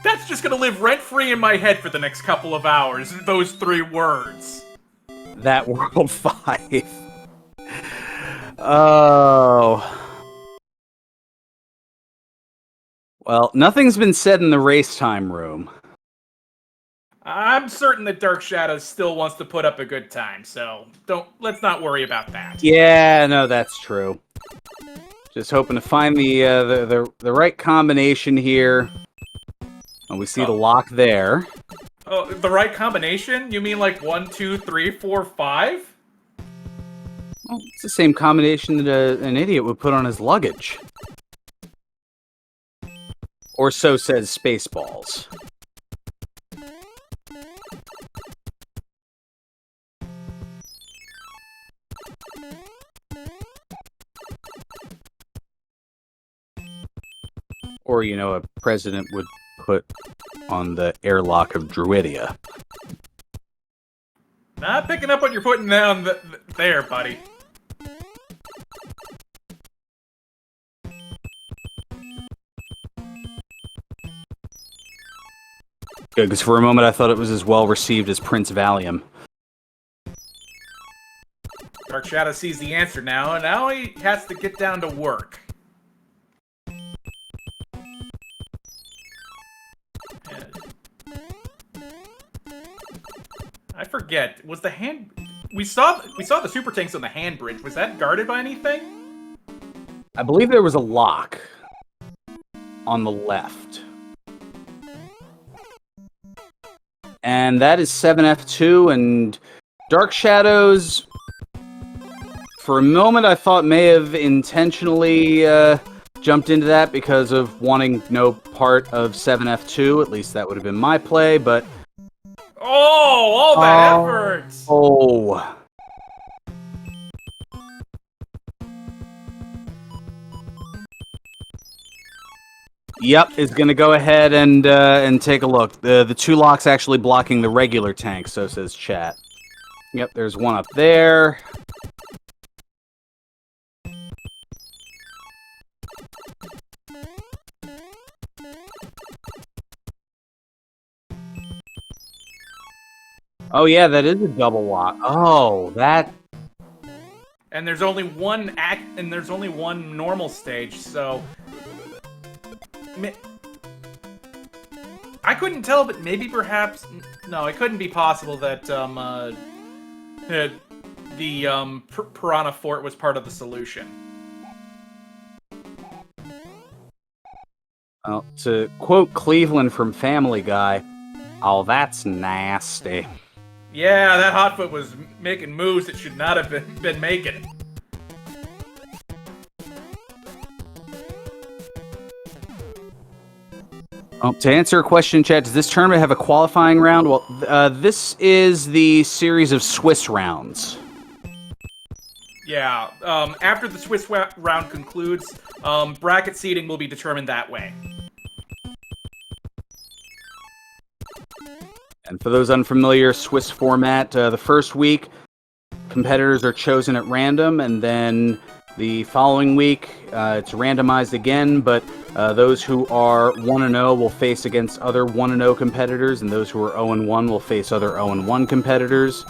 That's just gonna live rent-free in my head for the next couple of hours, those 3 words. That World 5. Oh. Well, nothing's been said in the race time room. I'm certain that Dark Shadows still wants to put up a good time, so let's not worry about that. Yeah, no, that's true. Just hoping to find the right combination here. And we see the lock there. Oh, the right combination? You mean like 1, 2, 3, 4, 5? Well, it's the same combination that an idiot would put on his luggage. Or so says Spaceballs. Or, you know, a president would put on the airlock of Druidia. Not picking up what you're putting down there, buddy. Good, because for a moment I thought it was as well received as Prince Valium. Dark Shadow sees the answer now, and now he has to get down to work. I forget. Was the hand... We saw the super tanks on the hand bridge. Was that guarded by anything? I believe there was a lock on the left. And that is 7F2, and Dark Shadows, for a moment I thought may have intentionally jumped into that because of wanting no part of 7F2. At least that would have been my play, but... Oh, all that effort! Oh. Yep, is going to go ahead and take a look. The 2 locks actually blocking the regular tank, so says chat. Yep, there's one up there. Oh yeah, that is a double lock. Oh, that... And there's only one normal stage, so... I couldn't tell, but maybe perhaps... No, it couldn't be possible that, the Piranha Fort was part of the solution. Well, to quote Cleveland from Family Guy, oh, that's nasty. Yeah, that Hotfoot was making moves it should not have been making. To answer a question, Chad, does this tournament have a qualifying round? Well, this is the series of Swiss rounds. Yeah, after the Swiss round concludes, bracket seeding will be determined that way. And for those unfamiliar, Swiss format, the first week, competitors are chosen at random, and then the following week, it's randomized again, but those who are 1-0 will face against other 1-0 competitors, and those who are 0-1 will face other 0-1 competitors.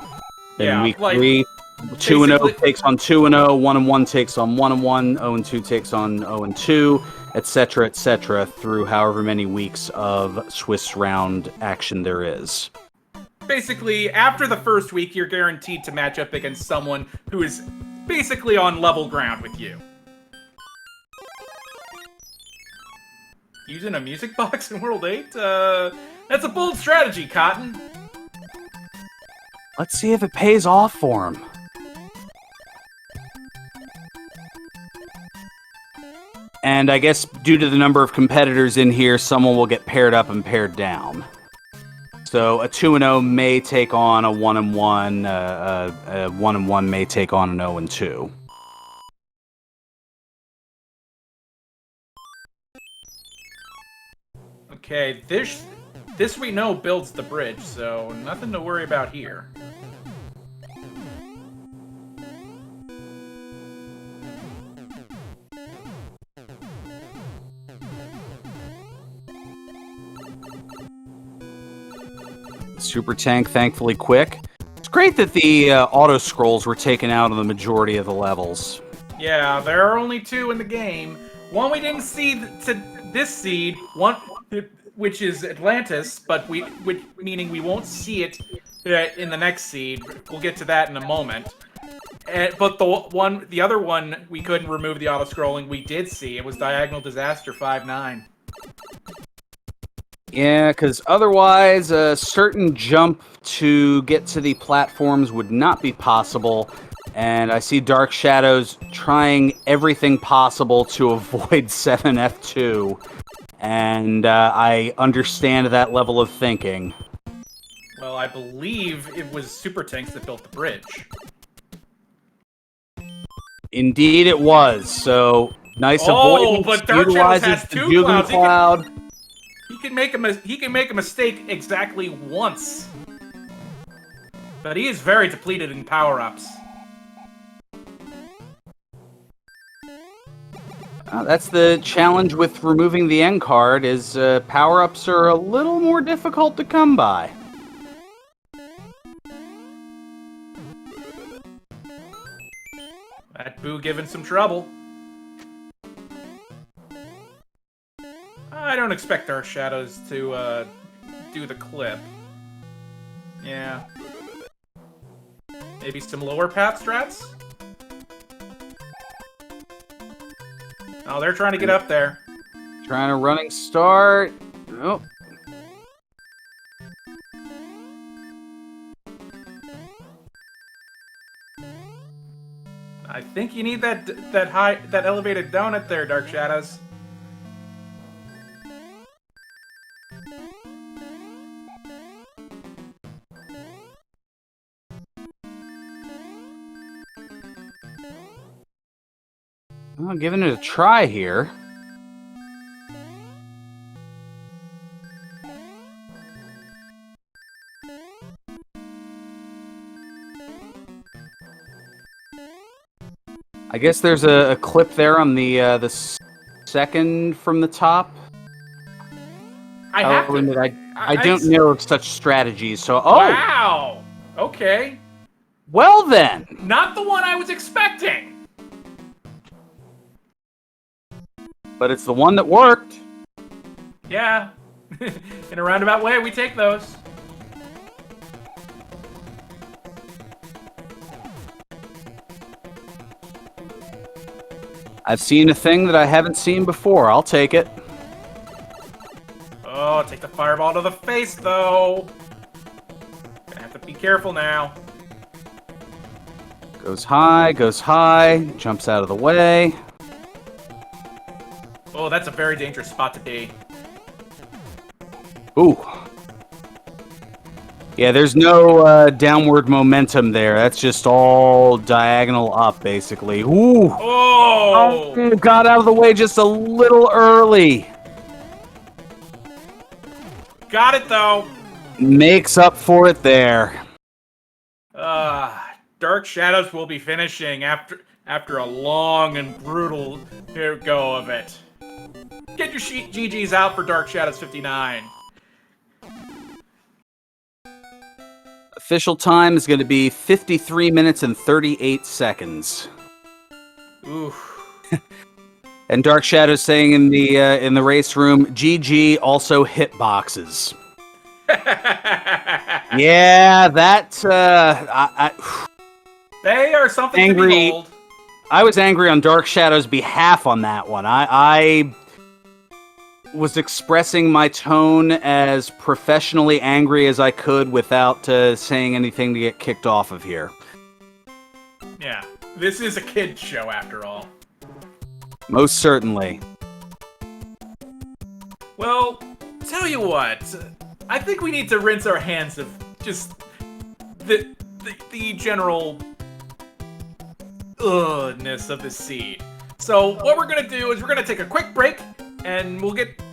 Then week 3, 2-0 takes on 2-0, 1-1 takes on 1-1, 0-2 takes on 0-2, etc., through however many weeks of Swiss round action there is. Basically, after the first week, you're guaranteed to match up against someone who is basically on level ground with you. Using a music box in World 8? That's a bold strategy, Cotton. Let's see if it pays off for him. And I guess due to the number of competitors in here, someone will get paired up and paired down. So a 2-0 may take on a 1-1, a 1-1 may take on an 0-2. Okay, this we know builds the bridge, so nothing to worry about here. Super tank, thankfully quick. It's great that the auto scrolls were taken out on the majority of the levels. Yeah, there are only 2 in the game. One we didn't see to this seed, one which is Atlantis, but meaning we won't see it in the next seed. We'll get to that in a moment. But the other one we couldn't remove the auto scrolling. We did see it was Diagonal Disaster 5-9. Yeah, because otherwise a certain jump to get to the platforms would not be possible, and I see Dark Shadows trying everything possible to avoid 7F2, and I understand that level of thinking. Well, I believe it was Super Tanks that built the bridge. Indeed it was, so nice avoidance, but Dark Shadows has 2 clouds. He can make a mistake exactly once. But he is very depleted in power-ups. That's the challenge with removing the end card, is power-ups are a little more difficult to come by. That Boo giving some trouble. I don't expect Dark Shadows to do the clip. Yeah. Maybe some lower path strats? Oh, they're trying to get up there. Trying a running start. Oh. I think you need that elevated donut there, Dark Shadows. Well, giving it a try here. I guess there's a clip there on the second from the top. I don't know of such strategies, so Wow! Okay. Well then! Not the one I was expecting! But it's the one that worked. Yeah. In a roundabout way, we take those. I've seen a thing that I haven't seen before. I'll take it. Oh, take the fireball to the face, though. Gonna have to be careful now. Goes high, jumps out of the way. Oh, that's a very dangerous spot to be. Ooh. Yeah, there's no downward momentum there. That's just all diagonal up, basically. Ooh! Oh! Got out of the way just a little early. Got it, though. Makes up for it there. Dark Shadows will be finishing after a long and brutal go of it. Get your GGs out for DarkShadows59. Official time is going to be 53 minutes and 38 seconds. Oof. And Dark Shadows saying in the race room, GG also hitboxes. Yeah, that they are something angry. To behold. I was angry on Dark Shadow's behalf on that one. I was expressing my tone as professionally angry as I could without saying anything to get kicked off of here. Yeah, this is a kid's show after all. Most certainly. Well, tell you what, I think we need to rinse our hands of just the general ness of the seed. So what we're gonna do is we're gonna take a quick break, and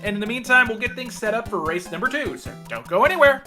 in the meantime we'll get things set up for race number 2. So don't go anywhere.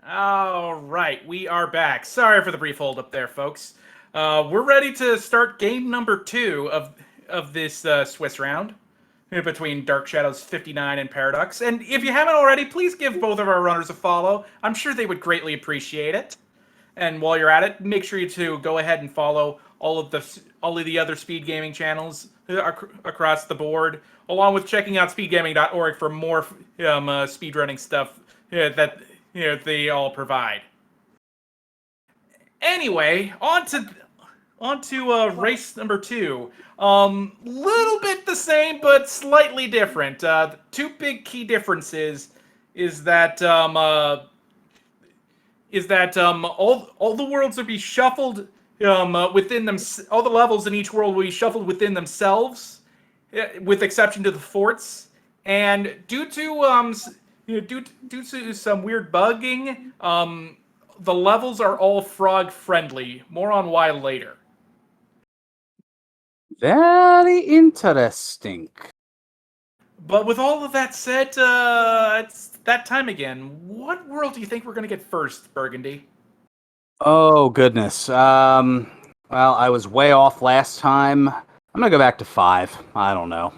All right, we are back. Sorry for the brief hold up there, folks. We're ready to start game number 2 of this Swiss round between DarkShadows59 and Paraducks. And if you haven't already, please give both of our runners a follow. I'm sure they would greatly appreciate it. And while you're at it, make sure you to go ahead and follow all of the other Speed Gaming channels across the board, along with checking out SpeedGaming.org for more speedrunning stuff that they all provide. Anyway, on to race number 2. Little bit the same, but slightly different. The two big key differences is that all the worlds will be shuffled within them. All the levels in each world will be shuffled within themselves, with exception to the forts. And due to some weird bugging, the levels are all frog friendly. More on why later. Very interesting. But with all of that said, it's that time again. What world do you think we're going to get first, Burgundy? Oh, goodness. Well, I was way off last time. I'm gonna go back to 5. I don't know.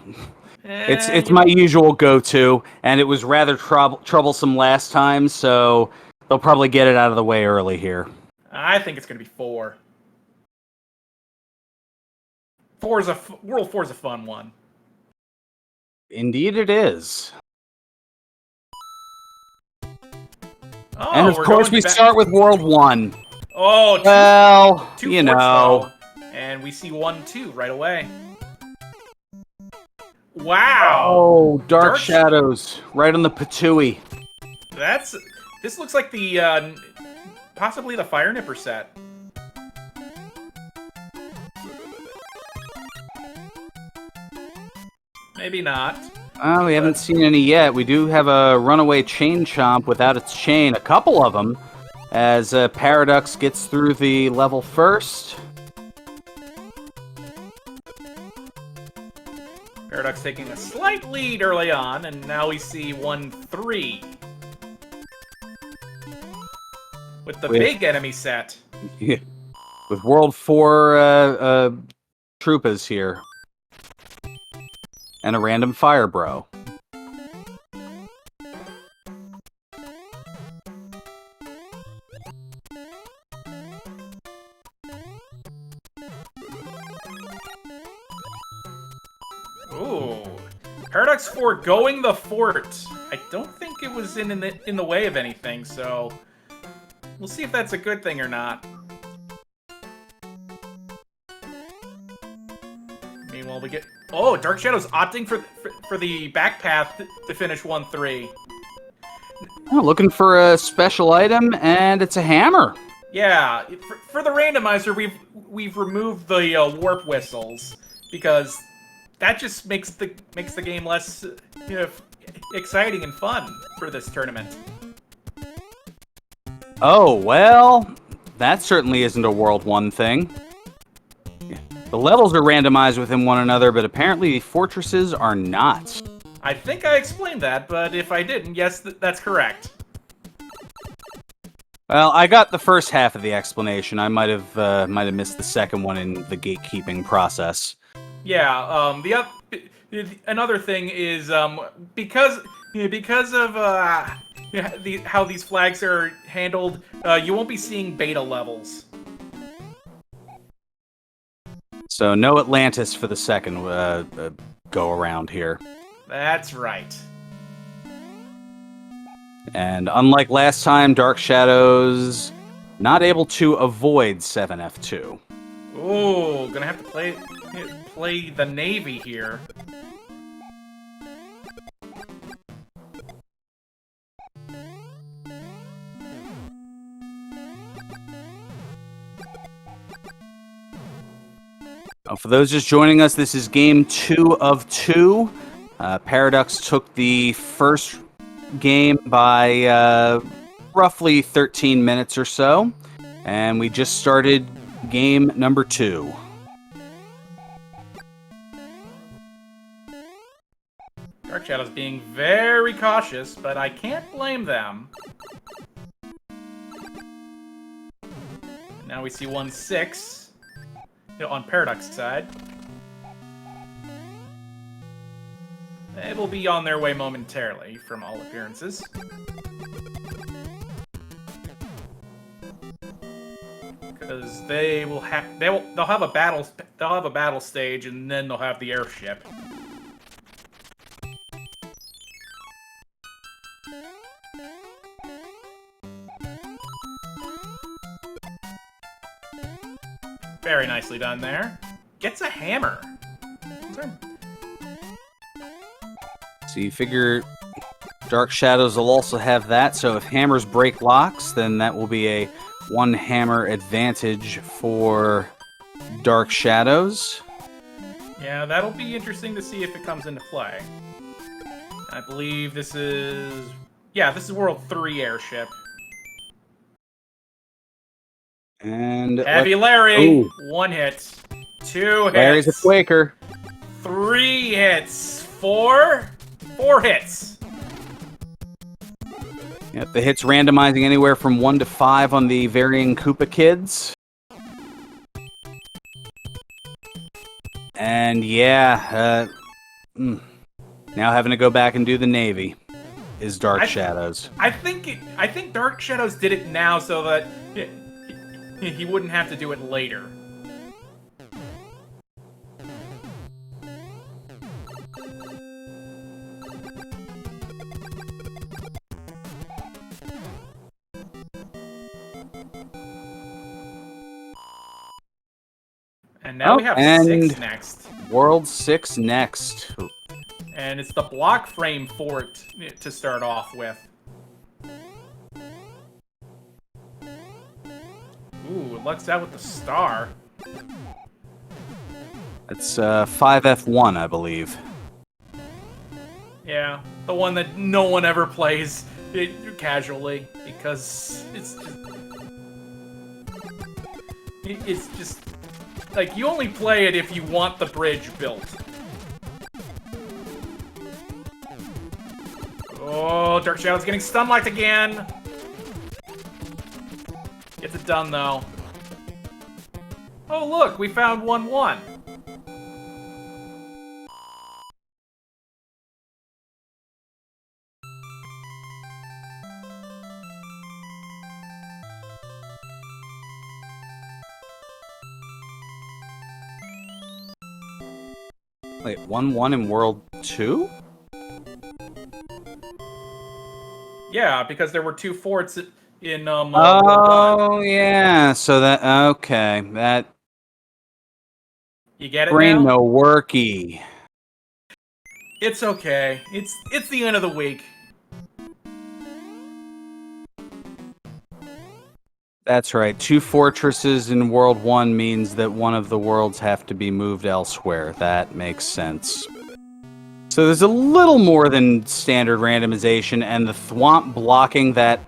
It's my usual go-to, and it was rather troublesome last time, so they'll probably get it out of the way early here. I think it's going to be 4. World 4 is a fun one. Indeed it is. Oh, And of course we start with World 1. Oh, well, two you forts, know. though. And we see 1, 2 right away. Wow. Oh, Dark Shadows, right on the patooey. This looks like the possibly the Fire Nipper set. Maybe not. We haven't seen any yet. We do have a runaway chain chomp without its chain. A couple of them, as Paraducks gets through the level first. Paraducks taking a slight lead early on, and now we see 1, 3. With the big enemy set. Yeah. With World 4 Troopas here. And a random fire bro. Ooh. Paraducks foregoing the fort. I don't think it was in the way of anything, so we'll see if that's a good thing or not. Meanwhile, we get... Oh, Dark Shadows opting for the back path to finish 1, 3. Oh, looking for a special item, and it's a hammer. Yeah, for the randomizer, we've removed the warp whistles because that just makes the game less exciting and fun for this tournament. Oh, well, that certainly isn't a World 1 thing. The levels are randomized within one another, but apparently the fortresses are not. I think I explained that, but if I didn't, yes, that's correct. Well, I got the first half of the explanation. I might have missed the second one in the gatekeeping process. Yeah. Another thing is because of how these flags are handled, you won't be seeing beta levels. So no Atlantis for the second go around here. That's right. And unlike last time, Dark Shadows not able to avoid 7F2. Ooh, gonna have to play the Navy here. For those just joining us, this is game 2 of 2. Paraducks took the first game by roughly 13 minutes or so, and we just started game number 2. Dark Shadows being very cautious, but I can't blame them. Now we see 1-6 on Paraducks' side. They will be on their way momentarily, from all appearances. Because they'll have a battle stage, and then they'll have the airship. Very nicely done there. Gets a hammer. So you figure Dark Shadows will also have that, so if hammers break locks, then that will be a 1 hammer advantage for Dark Shadows. Yeah, that'll be interesting to see if it comes into play. I believe this is... Yeah, this is World 3 airship. And Heavy Larry! Ooh. 1 hit. 2 hits. Larry's a Quaker. 3 hits. 4 hits. Yep, the hits randomizing anywhere from 1 to 5 on the varying Koopa Kids. And yeah, now having to go back and do the Navy is Dark Shadows. I think Dark Shadows did it now so that he wouldn't have to do it later. And now we have 6 next. World 6 next. And it's the block frame fort to start off with. Ooh, it lucks out with the star. It's 5F1, I believe. Yeah, the one that no one ever plays casually because it's just like you only play it if you want the bridge built. Oh, Dark Shadow's getting stun locked again. Gets it done though. Oh look, we found 1-1. Wait, 1-1 in World 2? Yeah, because there were 2 forts in World 1. Oh, yeah. So that, okay. That You get it brain now? no worky. It's okay. It's the end of the week. That's right. 2 fortresses in World 1 means that one of the worlds have to be moved elsewhere. That makes sense. So there's a little more than standard randomization, and the thwomp blocking that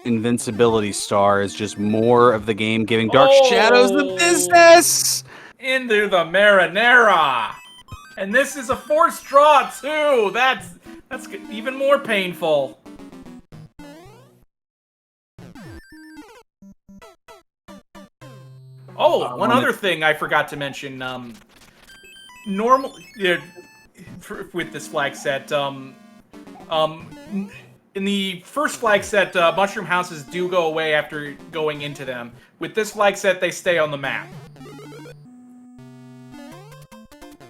invincibility star is just more of the game giving Dark Shadows the business! Into the marinara! And this is a forced draw, too! That's even more painful. Oh, one other thing I forgot to mention. Normally, with this flag set, in the first flag set, mushroom houses do go away after going into them. With this flag set, they stay on the map.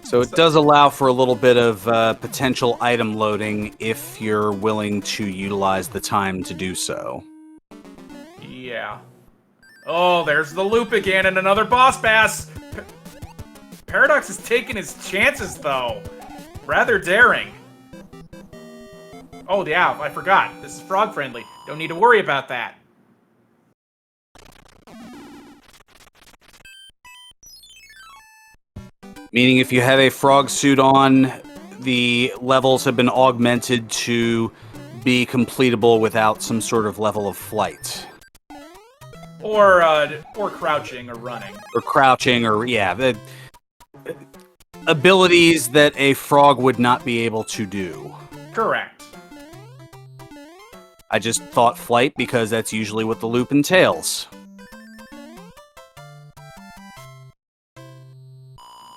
So it does allow for a little bit of potential item loading if you're willing to utilize the time to do so. Yeah. Oh, there's the loop again and another boss pass! Paraducks is taking his chances, though. Rather daring. Oh, yeah, I forgot. This is frog-friendly. Don't need to worry about that. Meaning if you have a frog suit on, the levels have been augmented to be completable without some sort of level of flight. Or crouching or running. Or crouching, or, yeah, the abilities that a frog would not be able to do. Correct. I just thought flight because that's usually what the loop entails.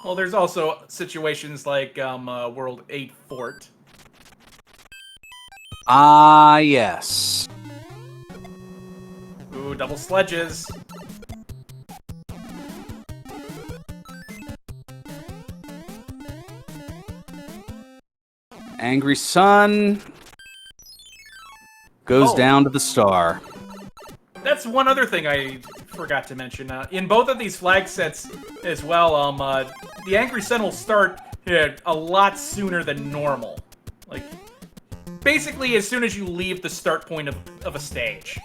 Well, there's also situations like World 8 Fort. Ah, yes. Ooh, double sledges. Angry Sun goes down to the star. That's one other thing I forgot to mention. In both of these flag sets as well, the Angry Sun will start a lot sooner than normal. Like, basically as soon as you leave the start point of a stage.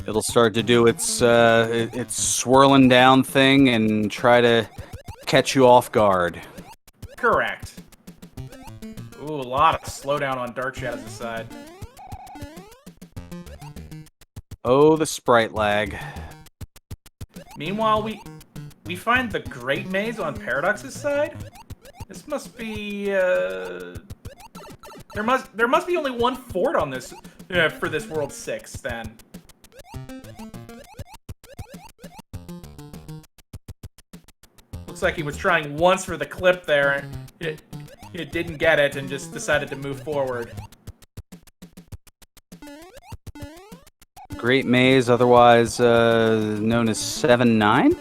It'll start to do its swirling down thing and try to catch you off guard. Correct. Ooh, a lot of slowdown on DarkShadows' side. Oh, the sprite lag. Meanwhile, we find the Great Maze on Paraducks' side. This must be there must be only one fort on this for this World 6 then. Looks like he was trying once for the clip there. It didn't get it and just decided to move forward. Great Maze, otherwise known as 7-9?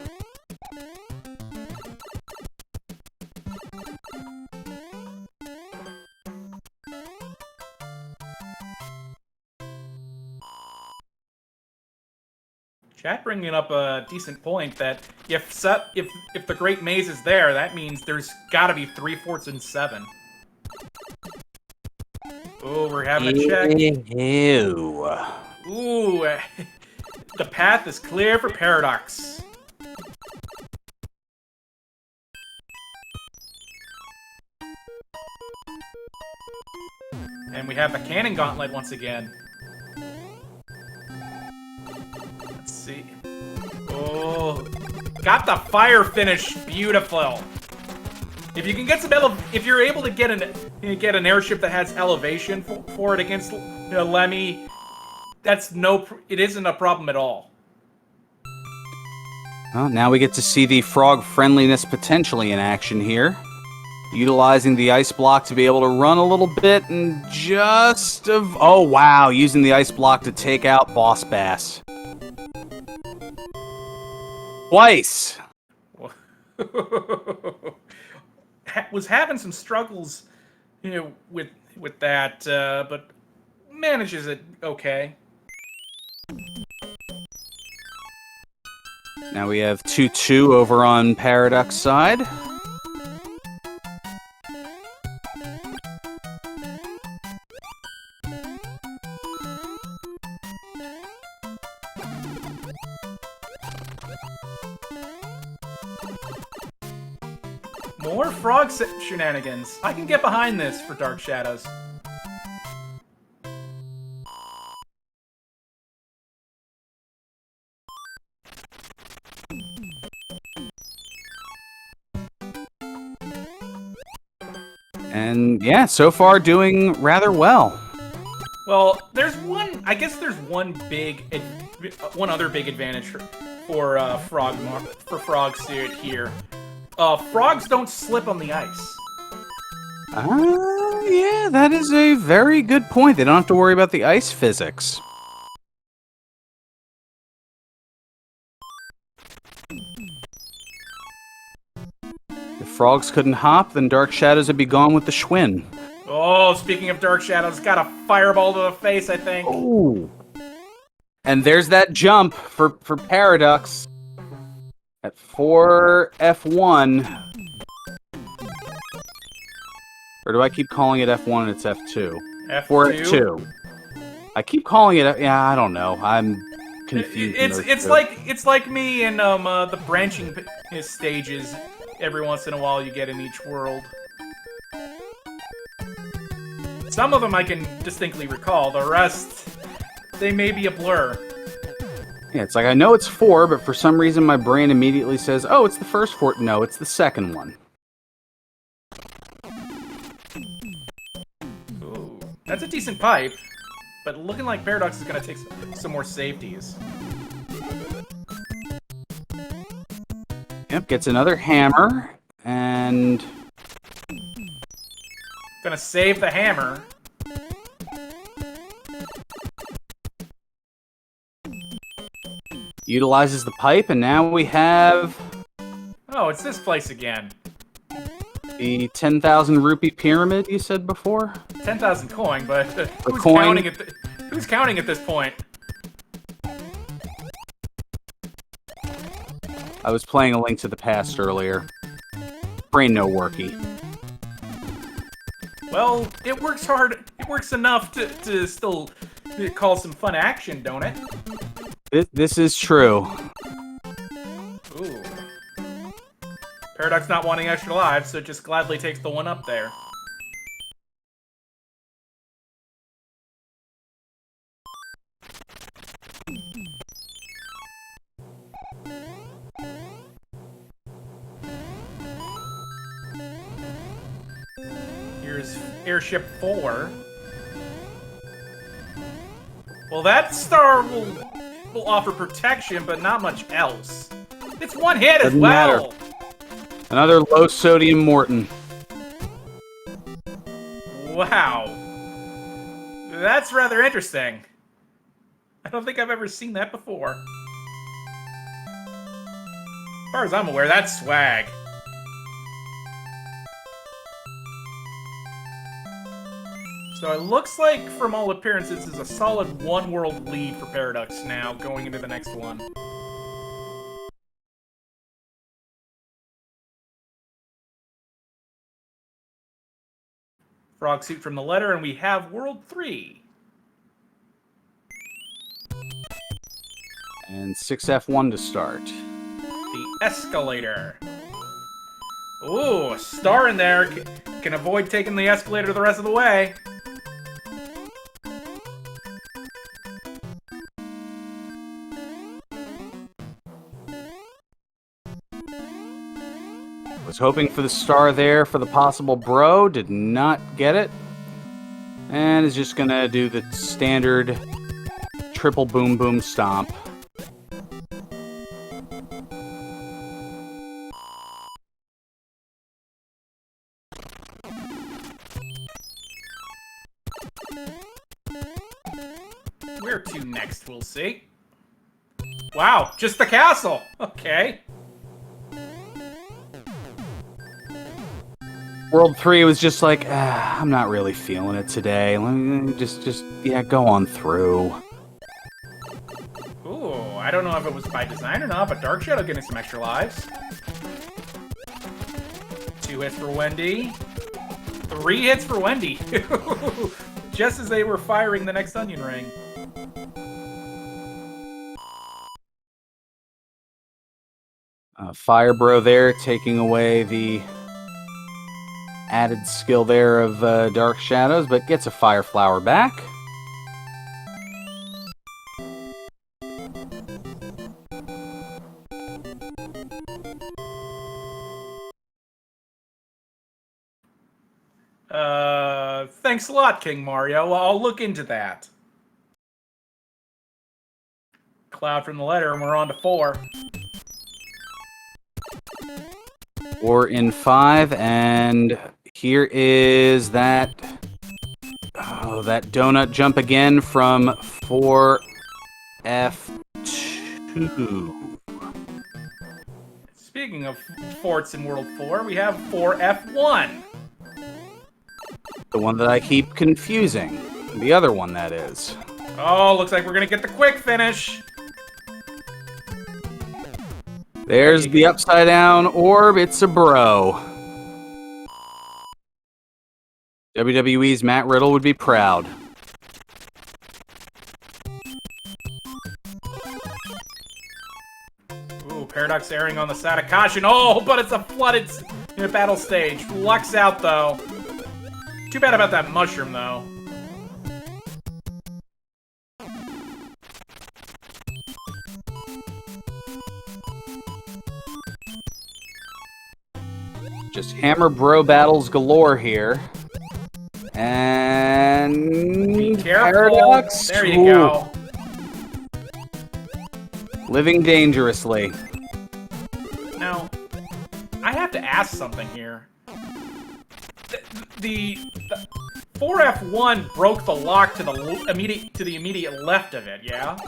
Chat bringing up a decent point that if the Great Maze is there, that means there's got to be 3 forts in 7. Oh, we're having a check. Ew. Ooh, the path is clear for Paradox. And we have the Cannon Gauntlet once again. Let's see. Oh, got the fire finish. Beautiful. If you can get if you're able to get an airship that has elevation for it against Lemmy, it isn't a problem at all. Well, now we get to see the frog friendliness potentially in action here. Utilizing the ice block to be able to run a little bit and oh wow, using the ice block to take out Boss Bass. Twice! Was having some struggles, with that, but manages it okay. Now we have 2-2 over on Paraducks side. More frog shenanigans. I can get behind this for Dark Shadows. And yeah, so far doing rather well. Well, I guess there's one other big advantage for frogs here. Frogs don't slip on the ice. Yeah, that is a very good point. They don't have to worry about the ice physics. If frogs couldn't hop, then Dark Shadows would be gone with the Schwinn. Oh, speaking of Dark Shadows, got a fireball to the face, I think. Oh. And there's that jump for Paraducks at 4 F1. Or do I keep calling it F1 and it's F2? F2? 4 F2. I keep calling it. Yeah, I don't know. I'm confused. It's like me and the branching stages. Every once in a while, you get in each world. Some of them I can distinctly recall. The rest, they may be a blur. Yeah, it's like I know it's 4, but for some reason my brain immediately says, "Oh, it's the first fort." No, it's the second one. Ooh, that's a decent pipe, but looking like Paradox is going to take some more safeties. Yep, gets another hammer, and... Gonna save the hammer. Utilizes the pipe, and now we have... Oh, it's this place again. The 10,000 rupee pyramid you said before? 10,000 coin, but who's coin. counting at who's counting at this point? I was playing A Link to the Past earlier. Brain no worky. Well, it works hard. It works enough to still cause some fun action, don't it? This is true. Ooh. Paraducks not wanting extra lives, so just gladly takes the one up there. Here's Airship 4. Well, that star will offer protection, but not much else. It's one hit as Doesn't well! matter. Another low sodium Morton. Wow. That's rather interesting. I don't think I've ever seen that before. As far as I'm aware, that's swag. So it looks like, from all appearances, this is a solid one-world lead for Paraducks now, going into the next one. Frog suit from the letter, and we have World 3. And 6F1 to start. The escalator. Ooh, a star in there. Can avoid taking the escalator the rest of the way. Was hoping for the star there for the possible bro. Did not get it. And is just going to do the standard triple boom boom stomp. Where to next, we'll see. Wow, just the castle. Okay. World 3 was just like, I'm not really feeling it today. Let me just yeah, go on through. Ooh, I don't know if it was by design or not, but Dark Shadow getting some extra lives. 2 hits for Wendy. 3 hits for Wendy. Just as they were firing the next onion ring. Fire Bro there, taking away the added skill there of Dark Shadows, but gets a Fire Flower back. Thanks a lot, King Mario. I'll look into that. Cloud from the letter, and we're on to 4. Or in 5, and here is that that donut jump again from 4F2. Speaking of forts in World 4, we have 4F1. The one that I keep confusing. The other one, that is. Oh, looks like we're gonna get the quick finish. There's the upside down orb. It's a bro. WWE's Matt Riddle would be proud. Ooh, Paradox airing on the side of caution. Oh, but it's a flooded battle stage. Luck's out, though. Too bad about that mushroom, though. Just hammer bro battles galore here. And Be careful. Paraducks. There you go. Living dangerously. Now, I have to ask something here. The 4F1 broke the lock to the immediate left of it, yeah?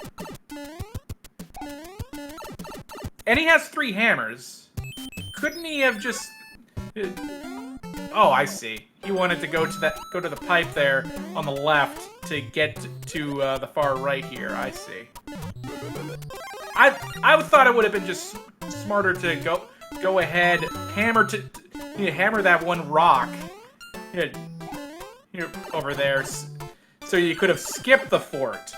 And he has 3 hammers. Couldn't he have just... Oh, I see. He wanted to go to the pipe there on the left to get to the far right here. I see. I thought it would have been just smarter to go ahead, hammer that one rock here over there, so you could have skipped the fort.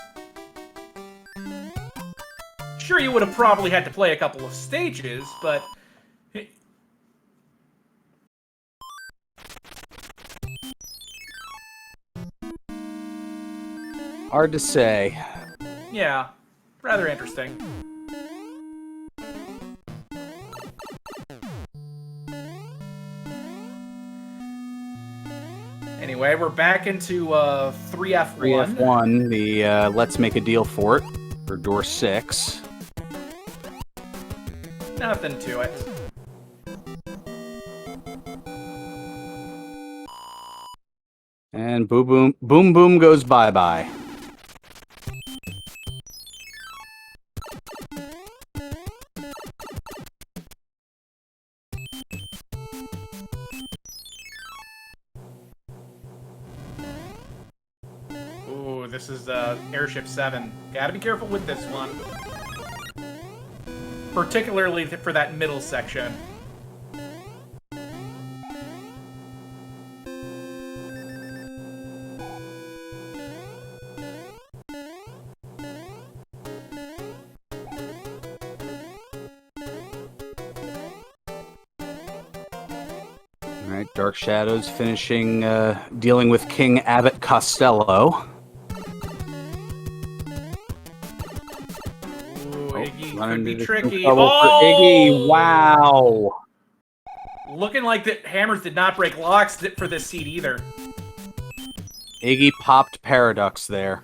Sure, you would have probably had to play a couple of stages, but... Hard to say. Yeah, rather interesting. Anyway, we're back into 3F1. 3F1, the Let's Make a Deal Fort for door 6. Nothing to it. And boom boom boom boom goes bye-bye. Ooh, this is Airship 7. Gotta be careful with this one. Particularly for that middle section. Alright, Dark Shadows finishing dealing with King Abbott Costello. Iggy could be tricky. For Iggy, wow! Looking like the hammers did not break locks for this seat either. Iggy popped Paraducks there.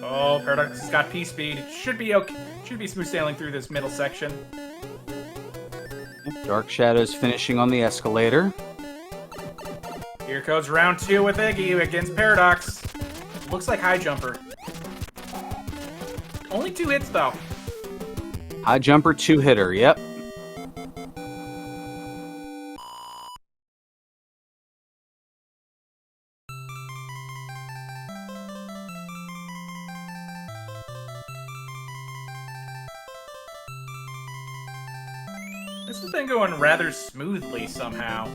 Oh, Paraducks has got P-speed. Should be okay. Should be smooth sailing through this middle section. Dark Shadows finishing on the escalator. Here goes round 2 with Iggy against Paradox. Looks like high jumper. Only 2 hits though. High jumper, 2-hitter, yep. This has been going rather smoothly somehow.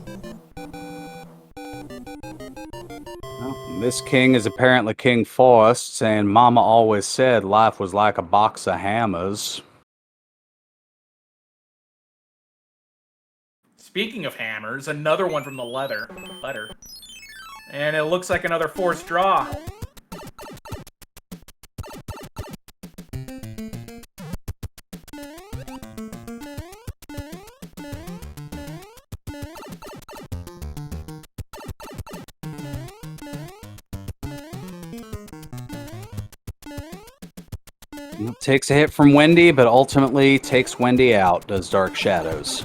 Well, this king is apparently King Faust, saying Mama always said life was like a box of hammers. Speaking of hammers, another one from the letter. And it looks like another forced draw. Takes a hit from Wendy, but ultimately takes Wendy out, does Dark Shadows.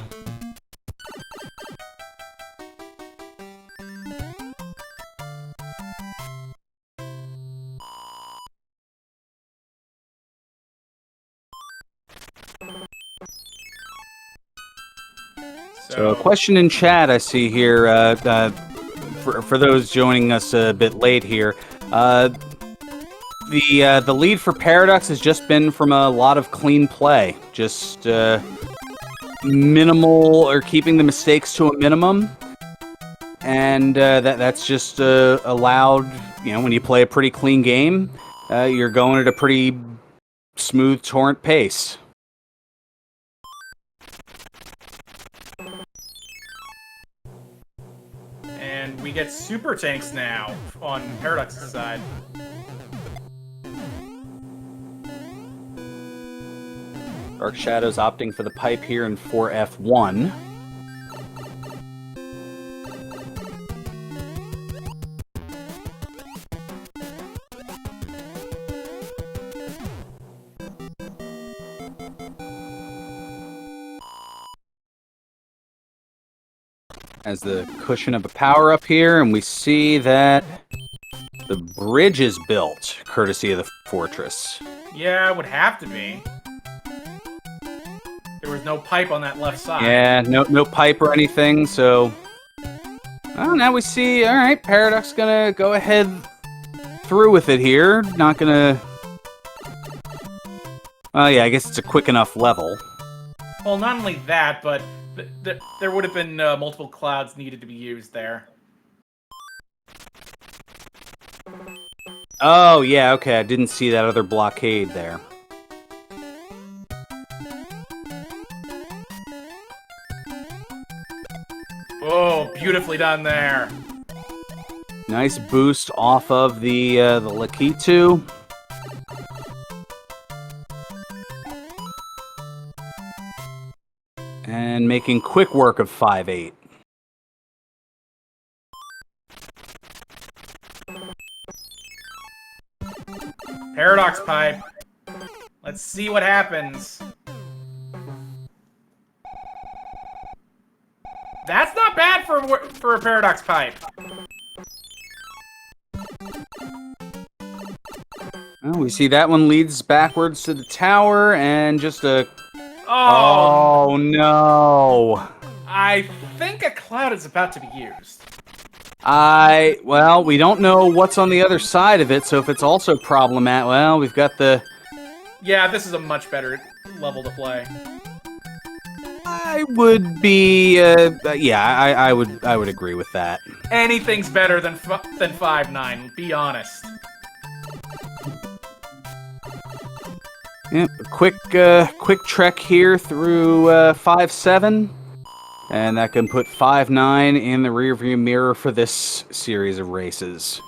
So a question in chat I see here, for those joining us a bit late here, the lead for Paraducks has just been from a lot of clean play, just minimal, or keeping the mistakes to a minimum, and that's just allowed. You know, when you play a pretty clean game, you're going at a pretty smooth torrent pace. And we get super tanks now on Paradux's side. Dark Shadows opting for the pipe here in 4F1. As the cushion of a power-up here, and we see that the bridge is built, courtesy of the fortress. Yeah, it would have to be. There was no pipe on that left side. Yeah, no pipe or anything, so... Well, now we see, alright, Paraducks gonna go ahead through with it here. Not gonna... Well, yeah, I guess it's a quick enough level. Well, not only that, but there would have been multiple clouds needed to be used there. Oh, yeah, okay, I didn't see that other blockade there. Oh, beautifully done there. Nice boost off of the Lakitu. And making quick work of 5-8. Paradox pipe. Let's see what happens. That's not bad for a paradox pipe. Well, we see that one leads backwards to the tower, and just a... Oh no. I think a cloud is about to be used. Well, we don't know what's on the other side of it, so if it's also problematic, well, we've got the... Yeah, this is a much better level to play. I would be, yeah, I would agree with that. Anything's better than 5-9, be honest. Yep, quick trek here through 5-7, and that can put 5-9 in the rearview mirror for this series of races.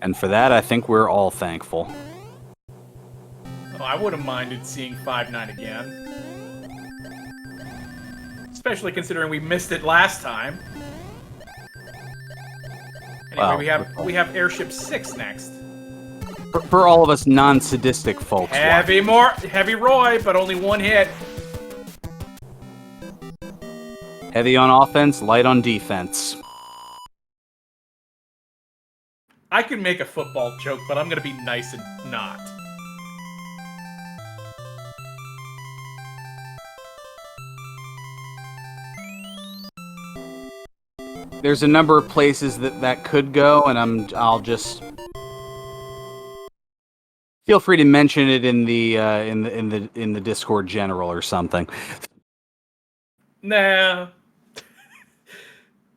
And for that, I think we're all thankful. Oh, I wouldn't have minded seeing 5-9 again. Especially considering we missed it last time. Anyway, Well, we have Airship 6 next. For all of us non-sadistic folks. Heavy Roy, but only one hit. Heavy on offense, light on defense. I could make a football joke, but I'm gonna be nice and not. There's a number of places that could go, and I'll just feel free to mention it in the Discord general or something. Nah.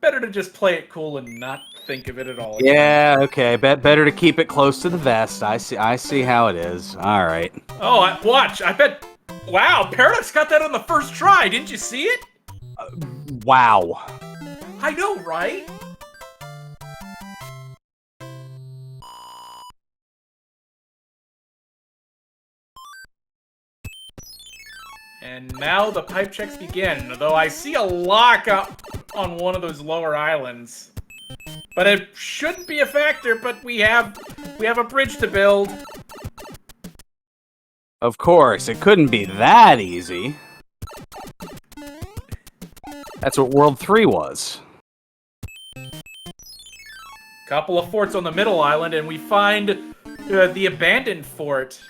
Better to just play it cool and not think of it at all. Yeah, okay. Better to keep it close to the vest. I see how it is. All right. Oh, watch. I bet. Wow, Paradox got that on the first try. Didn't you see it? Wow. I know, right? And now the pipe checks begin, though I see a lock up on one of those lower islands. But it shouldn't be a factor, but we have a bridge to build. Of course, it couldn't be that easy. That's what World 3 was. Couple of forts on the middle island, and we find the abandoned fort.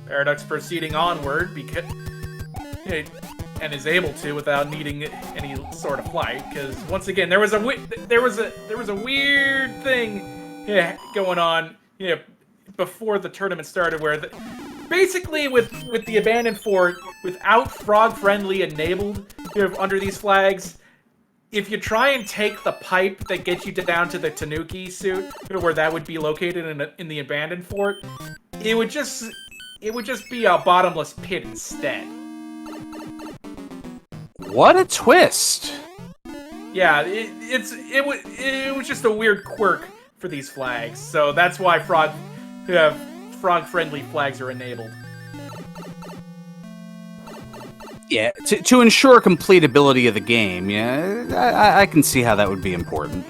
Paraducks proceeding onward because and is able to without needing any sort of flight. Because once again, there was a weird thing going on before the tournament started, where basically with the abandoned fort, without frog friendly enabled under these flags, if you try and take the pipe that gets you down to the Tanuki suit, where that would be located in the abandoned fort, it would just be a bottomless pit instead. What a twist! Yeah, it was just a weird quirk for these flags, so that's why frog-friendly flags are enabled. Yeah, to ensure completability of the game, yeah, I can see how that would be important.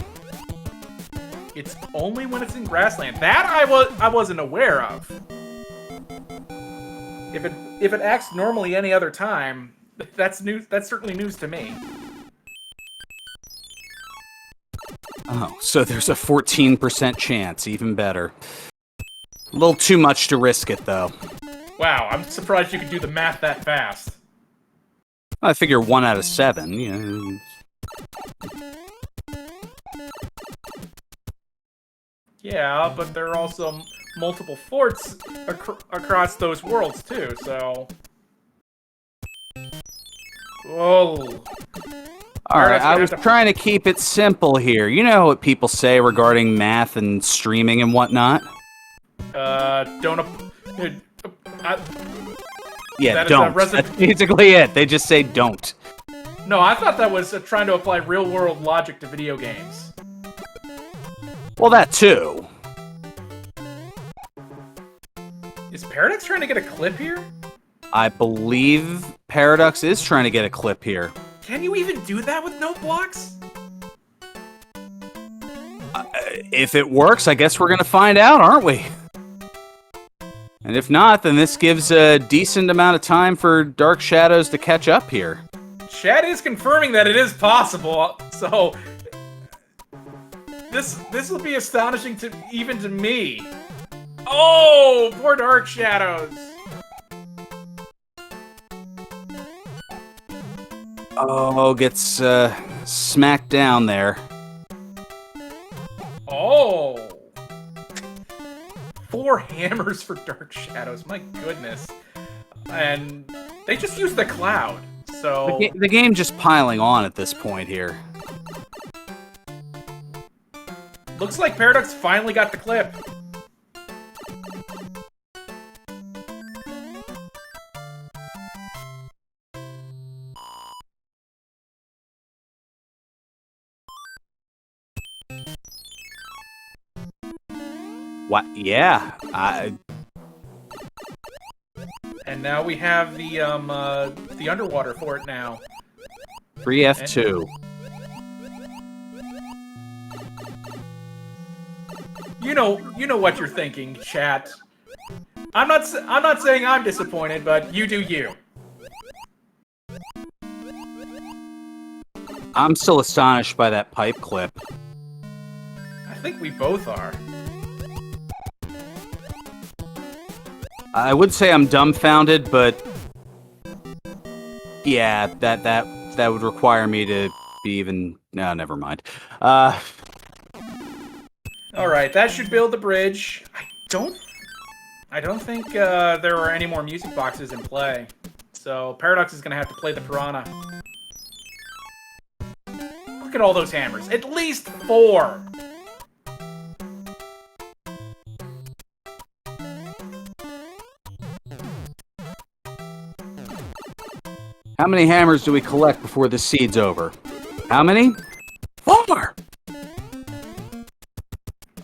It's only when it's in grassland. That I wasn't aware of. If it acts normally any other time, that's news. That's certainly news to me. Oh, so there's a 14% chance. Even better. A little too much to risk it, though. Wow, I'm surprised you could do the math that fast. I figure 1 out of 7. Yeah. Yeah, but there are also multiple forts across those worlds too. So. Whoa. Alright, I was trying to keep it simple here. You know what people say regarding math and streaming and whatnot? Yeah, don't. That's basically it. They just say don't. No, I thought that was trying to apply real-world logic to video games. Well, that too. Is Paraducks trying to get a clip here? I believe Paraducks is trying to get a clip here. Can you even do that with no blocks? If it works, I guess we're going to find out, aren't we? And if not, then this gives a decent amount of time for Dark Shadows to catch up here. Chat is confirming that it is possible, so this will be astonishing even to me. Oh, poor Dark Shadows. Oh, gets smacked down there. Oh. 4 hammers for Dark Shadows, my goodness. And they just used the cloud, so... The game just piling on at this point here. Looks like Paraducks finally got the clip. What? Yeah. And now we have the underwater fort now. 3F2. You know what you're thinking, chat. I'm not saying I'm disappointed, but you do you. I'm still astonished by that pipe clip. I think we both are. I would say I'm dumbfounded, but yeah, that would require me to be even. No, never mind. All right, that should build the bridge. I don't think there are any more music boxes in play, so Paradox is gonna have to play the piranha. Look at all those hammers. At least 4. How many hammers do we collect before the seed's over? How many? 4!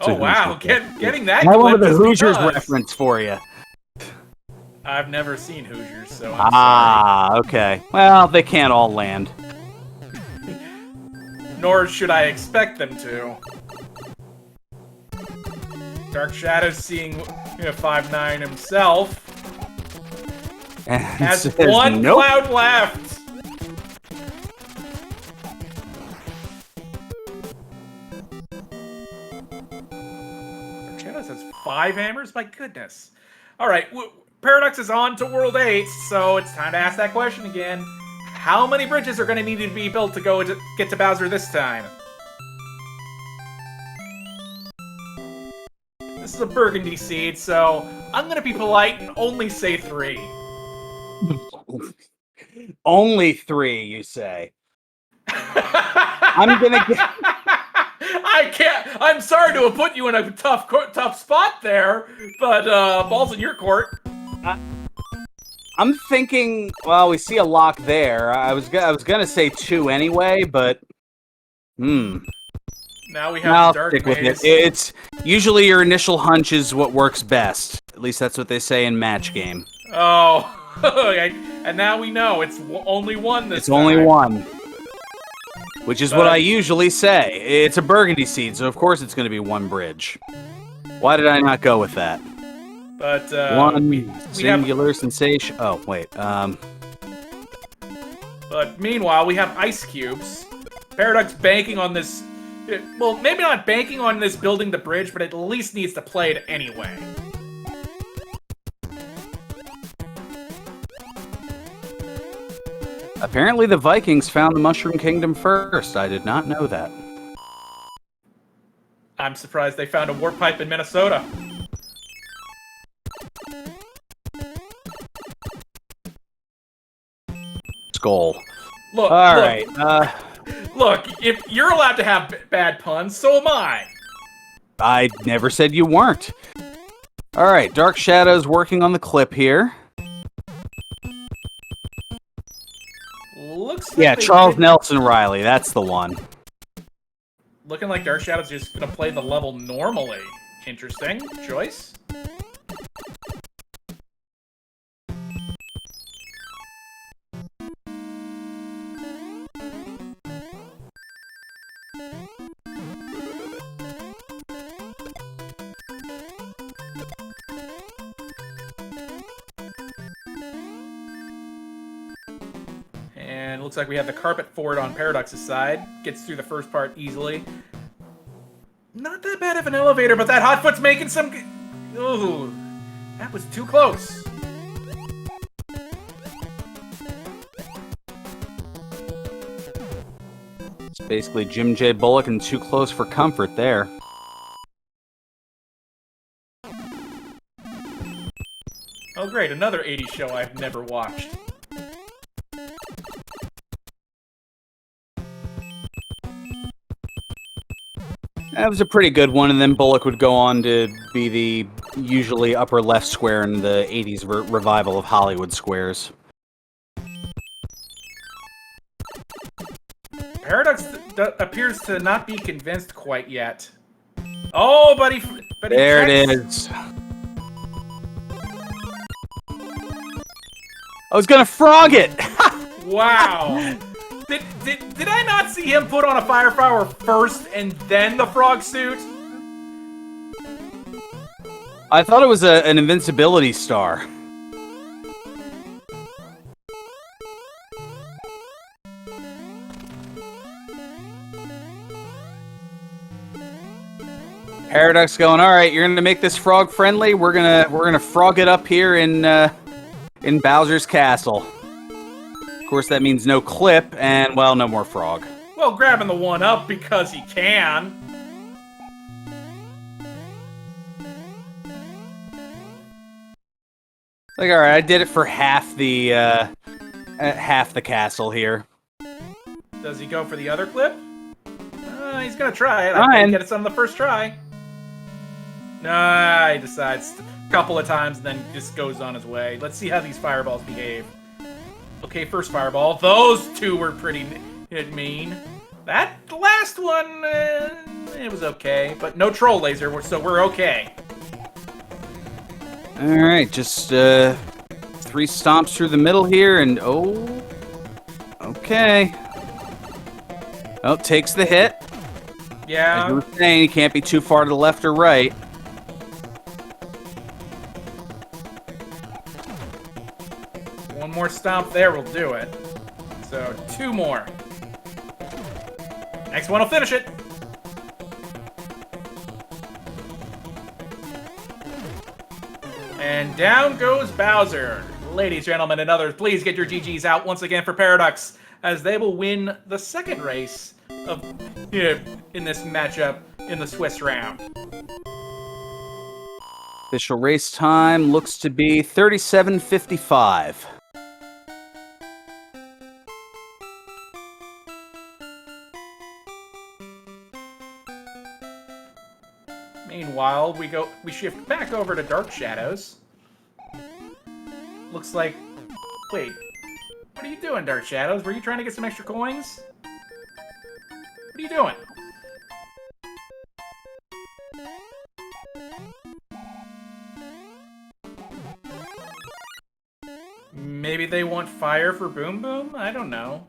Oh, wow. Getting that I clip wanted the is Hoosiers because... reference for you. I've never seen Hoosiers, so I'm sorry. Okay. Well, they can't all land. Nor should I expect them to. Dark Shadows seeing 5'9" himself. And Has says, one nope. cloud left. Dark Shadows has 5 hammers? My goodness. Alright, Paradox is on to World 8, so it's time to ask that question again. How many bridges are going to need to be built to get to Bowser this time? This is a Burgundy seed, so I'm going to be polite and only say 3. Only 3, you say? I'm gonna get... I can't. I'm sorry to have put you in a tough spot there, but ball's in your court. I'm thinking. Well, we see a lock there. I was gonna say 2 anyway, but Now we have I'll Dark stick with it. Maze. It's usually your initial hunch is what works best. At least that's what they say in match game. Oh, and now we know it's only one this It's time. only one. Which is what I usually say. It's a burgundy seed, so of course it's going to be one bridge. Why did I not go with that? But One singular sensation. Oh, wait. But meanwhile, we have ice cubes. Paraducks banking on this. Well, maybe not banking on this building the bridge, but at least needs to play it anyway. Apparently the Vikings found the Mushroom Kingdom first. I did not know that. I'm surprised they found a warp pipe in Minnesota. Skull. Look, Alright, look, if you're allowed to have bad puns, so am I. I never said you weren't. Alright, Dark Shadows working on the clip here. Looks like Yeah, Charles Nelson Riley, that's the one. Looking like Dark Shadow's just gonna play the level normally. Interesting choice. And looks like we have the carpet forward on Paraducks' side. Gets through the first part easily. Not that bad of an elevator, but that Hotfoot's making some... Ooh, that was too close. It's basically Jim J. Bullock and Too Close for Comfort there. Oh great, another 80s show I've never watched. That was a pretty good one, and then Bullock would go on to be the usually upper left square in the 80s revival of Hollywood squares. Paradox appears to not be convinced quite yet. Oh, buddy! There it is. I was gonna frog it! Wow! Did I not see him put on a fire flower first and then the frog suit? I thought it was an invincibility star. Paraducks going, all right, you're gonna make this frog friendly. We're gonna frog it up here in Bowser's castle. Of course, that means no clip, and, well, no more frog. Well, grabbing the one up because he can. Like, all right, I did it for half the castle here. Does he go for the other clip? He's gonna try it. I think get it on the first try. Nah, he decides a couple of times and then just goes on his way. Let's see how these fireballs behave. Okay, first fireball. Those two were pretty mean. That last one, it was okay. But no troll laser, so we're okay. Alright, just 3 stomps through the middle here, and oh... Okay. Oh, takes the hit. Yeah. As you were saying, you can't be too far to the left or right. One more stomp there will do it. So, 2 more. Next one will finish it. And down goes Bowser. Ladies, gentlemen, and others, please get your GGs out once again for Paraducks, as they will win the second race of in this matchup in the Swiss round. Official race time looks to be 37:55. Meanwhile, we shift back over to Dark Shadows. Looks like... Wait. What are you doing, Dark Shadows? Were you trying to get some extra coins? What are you doing? Maybe they want fire for Boom Boom? I don't know.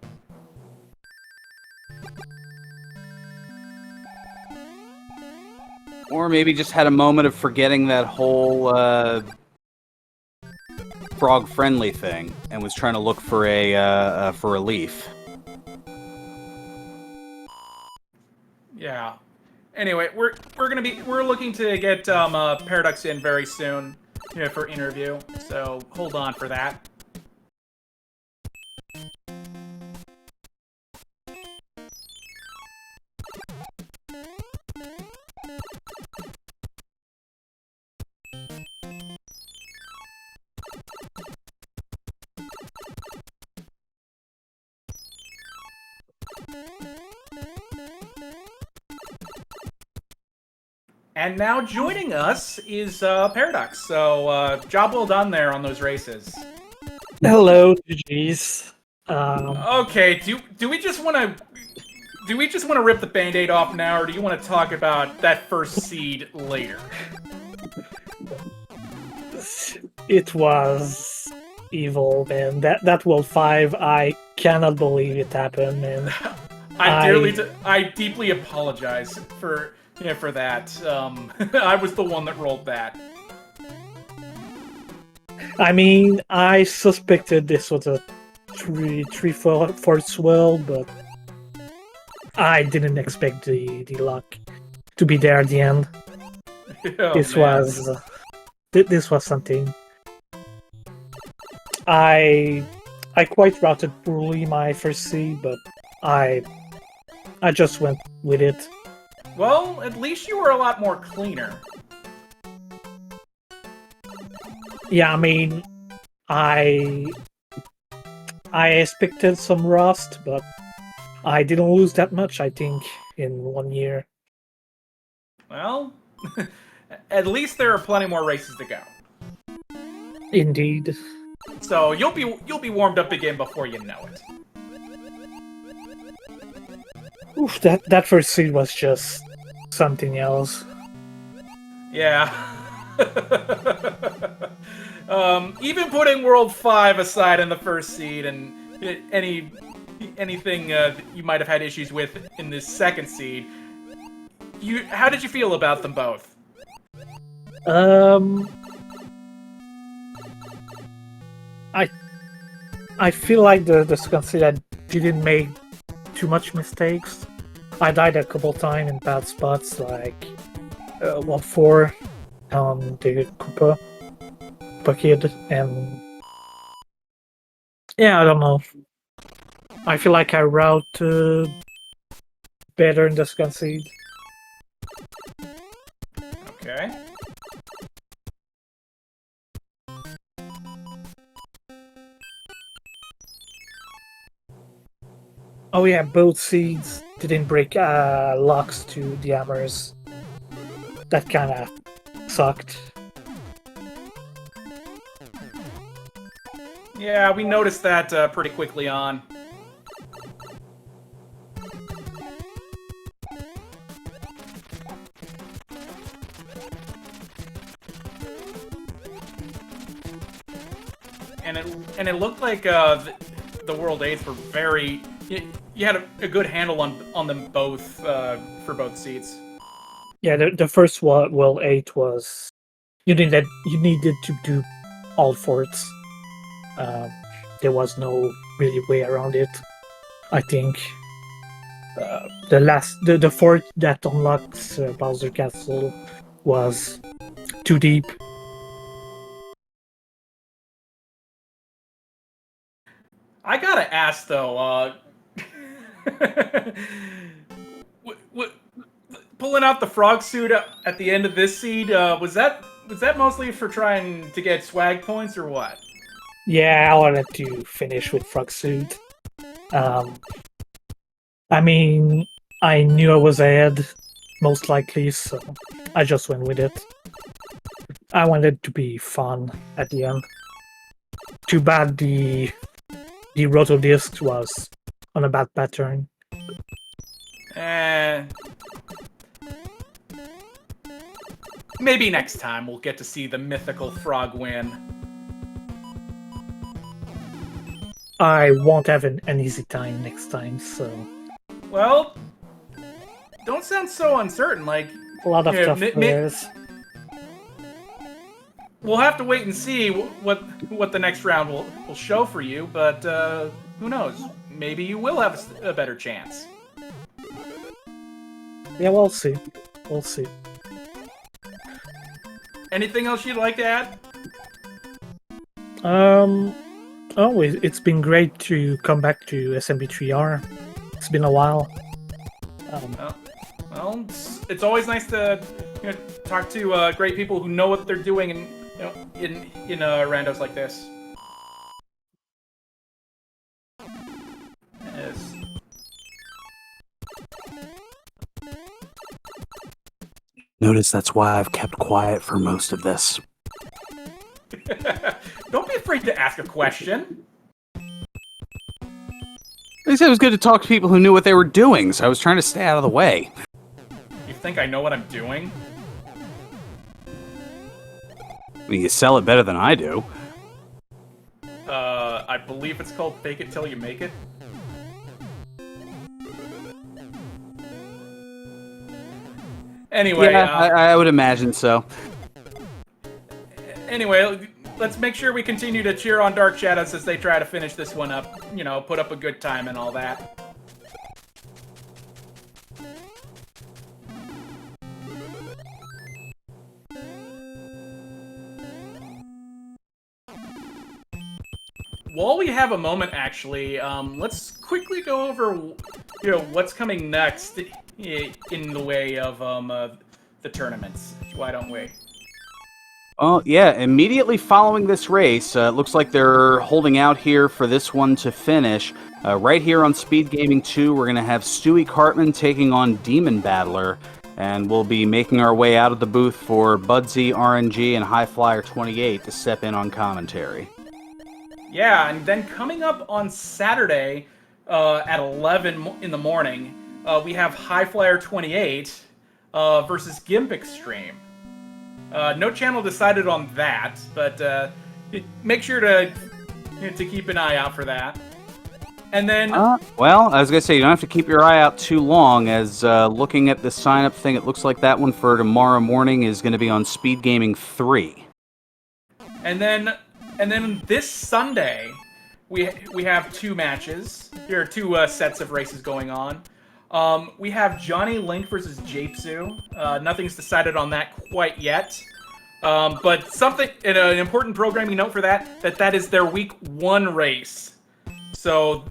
Or maybe just had a moment of forgetting that whole frog-friendly thing and was trying to look for a leaf. Yeah. Anyway, we're looking to get Paraducks in very soon, for interview. So hold on for that. And now joining us is Paraducks. So job well done there on those races. Hello, GGs. Okay, do we just want to rip the Band-Aid off now, or do you want to talk about that first seed later? It was evil, man. That World 5, I cannot believe it happened, man. I deeply apologize for that. I was the one that rolled that. I mean, I suspected this was a 3/4 world, but I didn't expect the luck to be there at the end. Oh, this man. was something. I quite routed poorly my first seed, but I just went with it. Well, at least you were a lot more cleaner. Yeah, I mean, I expected some rust, but I didn't lose that much, I think, in 1 year. Well, at least there are plenty more races to go. Indeed. So you'll be warmed up again before you know it. Oof, that first seed was just something else. Yeah. Even putting World 5 aside in the first seed and anything that you might have had issues with in this second seed, how did you feel about them both? I feel like the second seed I didn't make too much mistakes. I died a couple times in bad spots, like 1-4 on the Koopa Kid, and yeah, I don't know. I feel like I routed better in the second seed. Okay. Oh yeah, both seeds didn't break locks to the hammers. That kinda sucked. Yeah, we noticed that pretty quickly on. And it looked like the World 8s were very... You had a good handle on them both for both seats. Yeah, the first World 8 was... You needed to do all forts. There was no really way around it, I think. The fort that unlocks Bowser Castle was too deep. I gotta ask though, pulling out the frog suit at the end of this seed, was that mostly for trying to get swag points or what? Yeah, I wanted to finish with frog suit. I mean, I knew I was ahead, most likely, so I just went with it. I wanted it to be fun at the end. Too bad the Roto disc was on a bad pattern. maybe next time we'll get to see the mythical frog win. I won't have an easy time next time, so... Well, don't sound so uncertain, like... A lot of Yeah, tough players. We'll have to wait and see what the next round will show for you, but who knows? Maybe you will have a better chance. Yeah, we'll see. We'll see. Anything else you'd like to add? Oh, it's been great to come back to SMB3R. It's been a while. Well, it's always nice to talk to great people who know what they're doing in randos like this. Yes. Notice that's why I've kept quiet for most of this. Don't be afraid to ask a question. They said it was good to talk to people who knew what they were doing, so I was trying to stay out of the way. You think I know what I'm doing? I mean, you sell it better than I do. I believe it's called Fake It Till You Make It. Anyway, yeah, I would imagine so. Anyway, let's make sure we continue to cheer on Dark Shadows as they try to finish this one up. Put up a good time and all that. While we have a moment, actually, let's quickly go over, what's coming next in the way of the tournaments. Why don't we? Oh, yeah, immediately following this race, it looks like they're holding out here for this one to finish. Right here on SpeedGaming 2, we're going to have Stewie Cartman taking on Demon Battler, and we'll be making our way out of the booth for Budsy, RNG, and Highflyer28 to step in on commentary. Yeah, and then coming up on Saturday at 11 in the morning, we have Highflyer28 versus Gimp Extreme. No channel decided on that, but make sure to keep an eye out for that. And then... well, I was going to say, you don't have to keep your eye out too long, as looking at the sign-up thing, it looks like that one for tomorrow morning is going to be on SpeedGaming 3. And then this Sunday, we have two matches. There are two sets of races going on. We have Johnny Link versus Japsu. Nothing's decided on that quite yet. But an important programming note for that is their week 1 race. So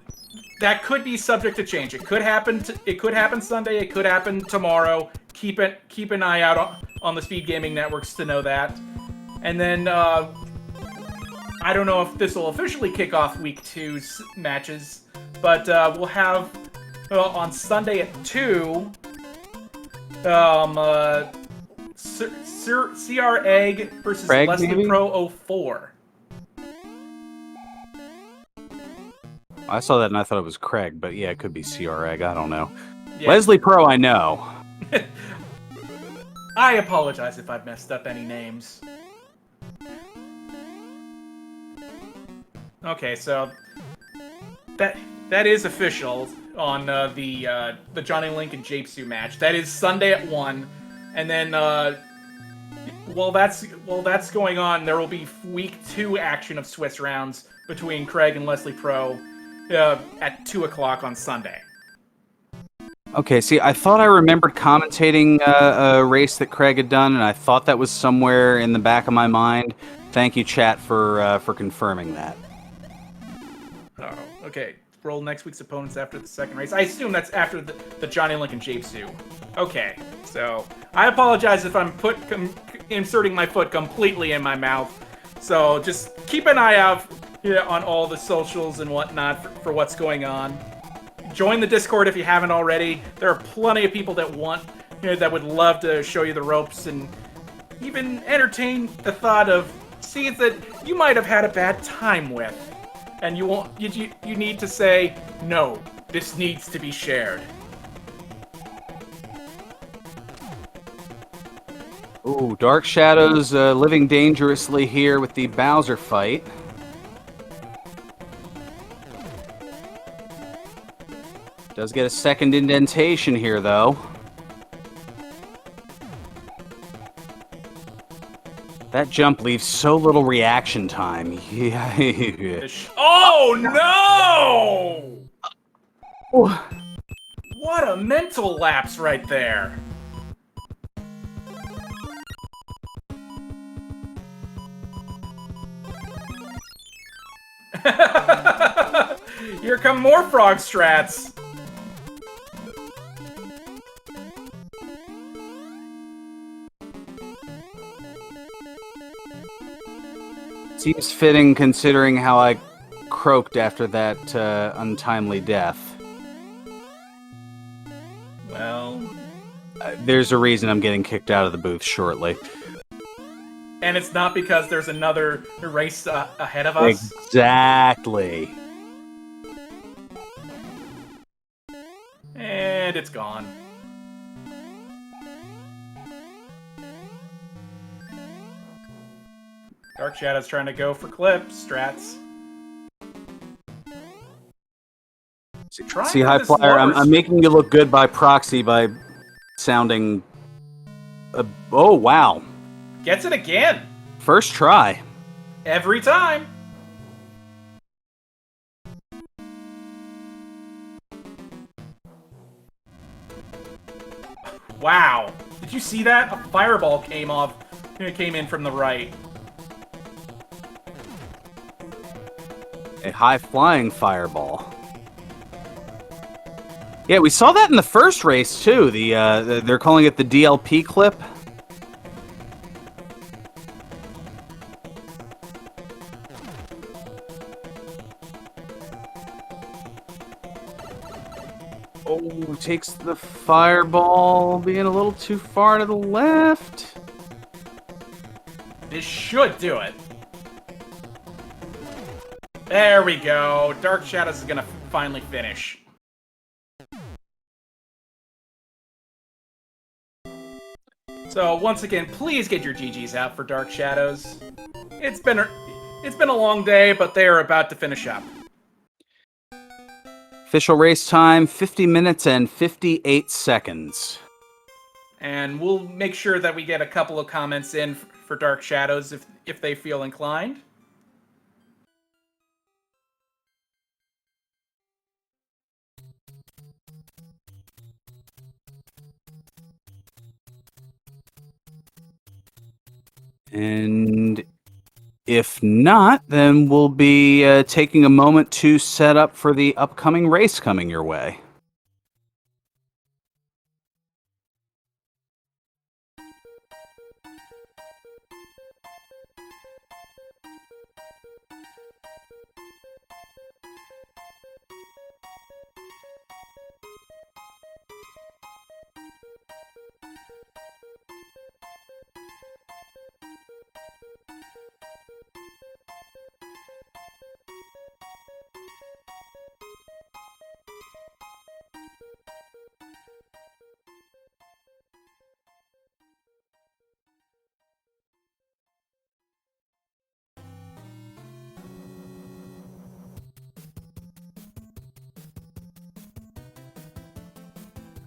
that could be subject to change. It could happen Sunday. It could happen tomorrow. Keep an eye out on the SpeedGaming networks to know that. And then I don't know if this will officially kick off week 2's matches, but we'll have on Sunday at 2, CR Egg versus Craig, Leslie maybe? Pro 04. I saw that and I thought it was Craig, but yeah, it could be CR Egg, I don't know. Yeah. Leslie Pro, I know. I apologize if I've messed up any names. Okay, so that is official on the Johnny Link and Japsu match. That is Sunday at 1, and then while that's going on, there will be week 2 action of Swiss rounds between Craig and Leslie Pro at 2 o'clock on Sunday. Okay, see, I thought I remembered commentating a race that Craig had done, and I thought that was somewhere in the back of my mind. Thank you, chat, for confirming that. Oh, okay. Roll next week's opponents after the second race. I assume that's after the Johnny Link and Japsu. Okay, so I apologize if I'm inserting my foot completely in my mouth. So just keep an eye out on all the socials and whatnot for what's going on. Join the Discord if you haven't already. There are plenty of people that that would love to show you the ropes and even entertain the thought of seeds that you might have had a bad time with. And you need to say, no, this needs to be shared. Ooh, Dark Shadows living dangerously here with the Bowser fight. Does get a second indentation here, though. That jump leaves so little reaction time. Yeah. Oh, no! What a mental lapse right there. Here come more frog strats. Seems fitting considering how I croaked after that untimely death. Well... There's a reason I'm getting kicked out of the booth shortly. And it's not because there's another race ahead of us? Exactly. And it's gone. Dark Shadow's trying to go for clips, strats. See, High Flyer, I'm making you look good by proxy by sounding... oh, wow. Gets it again. First try. Every time. Wow. Did you see that? A fireball came in from the right. A high-flying fireball. Yeah, we saw that in the first race, too. They're calling it the DLP clip. Oh, takes the fireball, being a little too far to the left. This should do it. There we go. Dark Shadows is gonna finally finish. So once again, please get your GGs out for Dark Shadows. It's been a long day, but they are about to finish up. Official race time, 50 minutes and 58 seconds. And we'll make sure that we get a couple of comments in for Dark Shadows if they feel inclined. And if not, then we'll be taking a moment to set up for the upcoming race coming your way.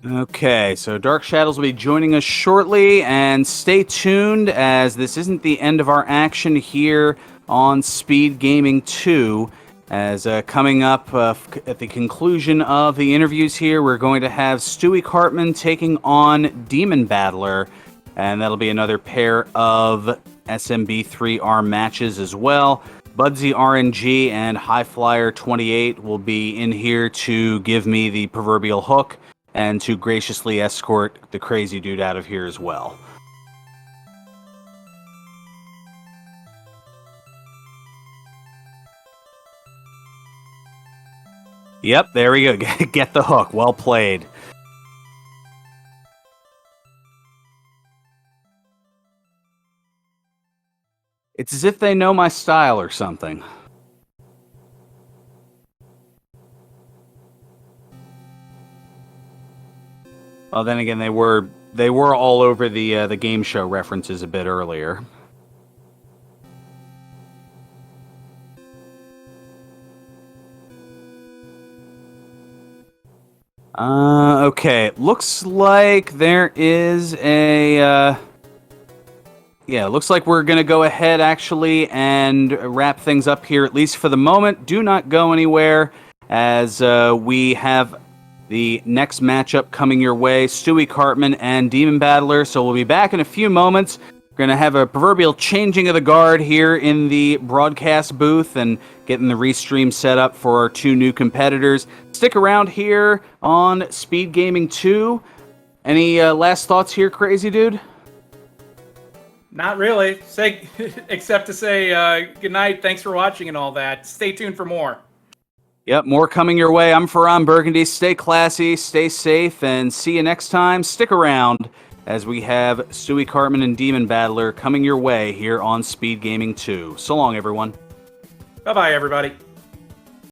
Okay, so Dark Shadows will be joining us shortly, and stay tuned as this isn't the end of our action here on Speed Gaming 2. As coming up at the conclusion of the interviews here, we're going to have Stewie Cartman taking on Demon Battler, and that'll be another pair of SMB3R matches as well. Budsy RNG and High Flyer 28 will be in here to give me the proverbial hook and to graciously escort the crazy dude out of here as well. Yep, there we go. Get the hook. Well played. It's as if they know my style or something. Well, then again, they were they were all over the game show references a bit earlier. Okay, looks like there is a, yeah, looks like we're going to go ahead, actually, and wrap things up here, at least for the moment. Do not go anywhere, as we have the next matchup coming your way, Stewie Cartman and Demon Battler, so we'll be back in a few moments. We're going to have a proverbial changing of the guard here in the broadcast booth and getting the restream set up for our two new competitors. Stick around here on Speed Gaming 2. Any last thoughts here, Crazy Dude? Not really. Except to say good night, thanks for watching and all that. Stay tuned for more. Yep, more coming your way. I'm Ferran Burgundy. Stay classy, stay safe, and see you next time. Stick around as we have Stewie Cartman and Demon Battler coming your way here on Speed Gaming 2. So long, everyone. Bye-bye, everybody.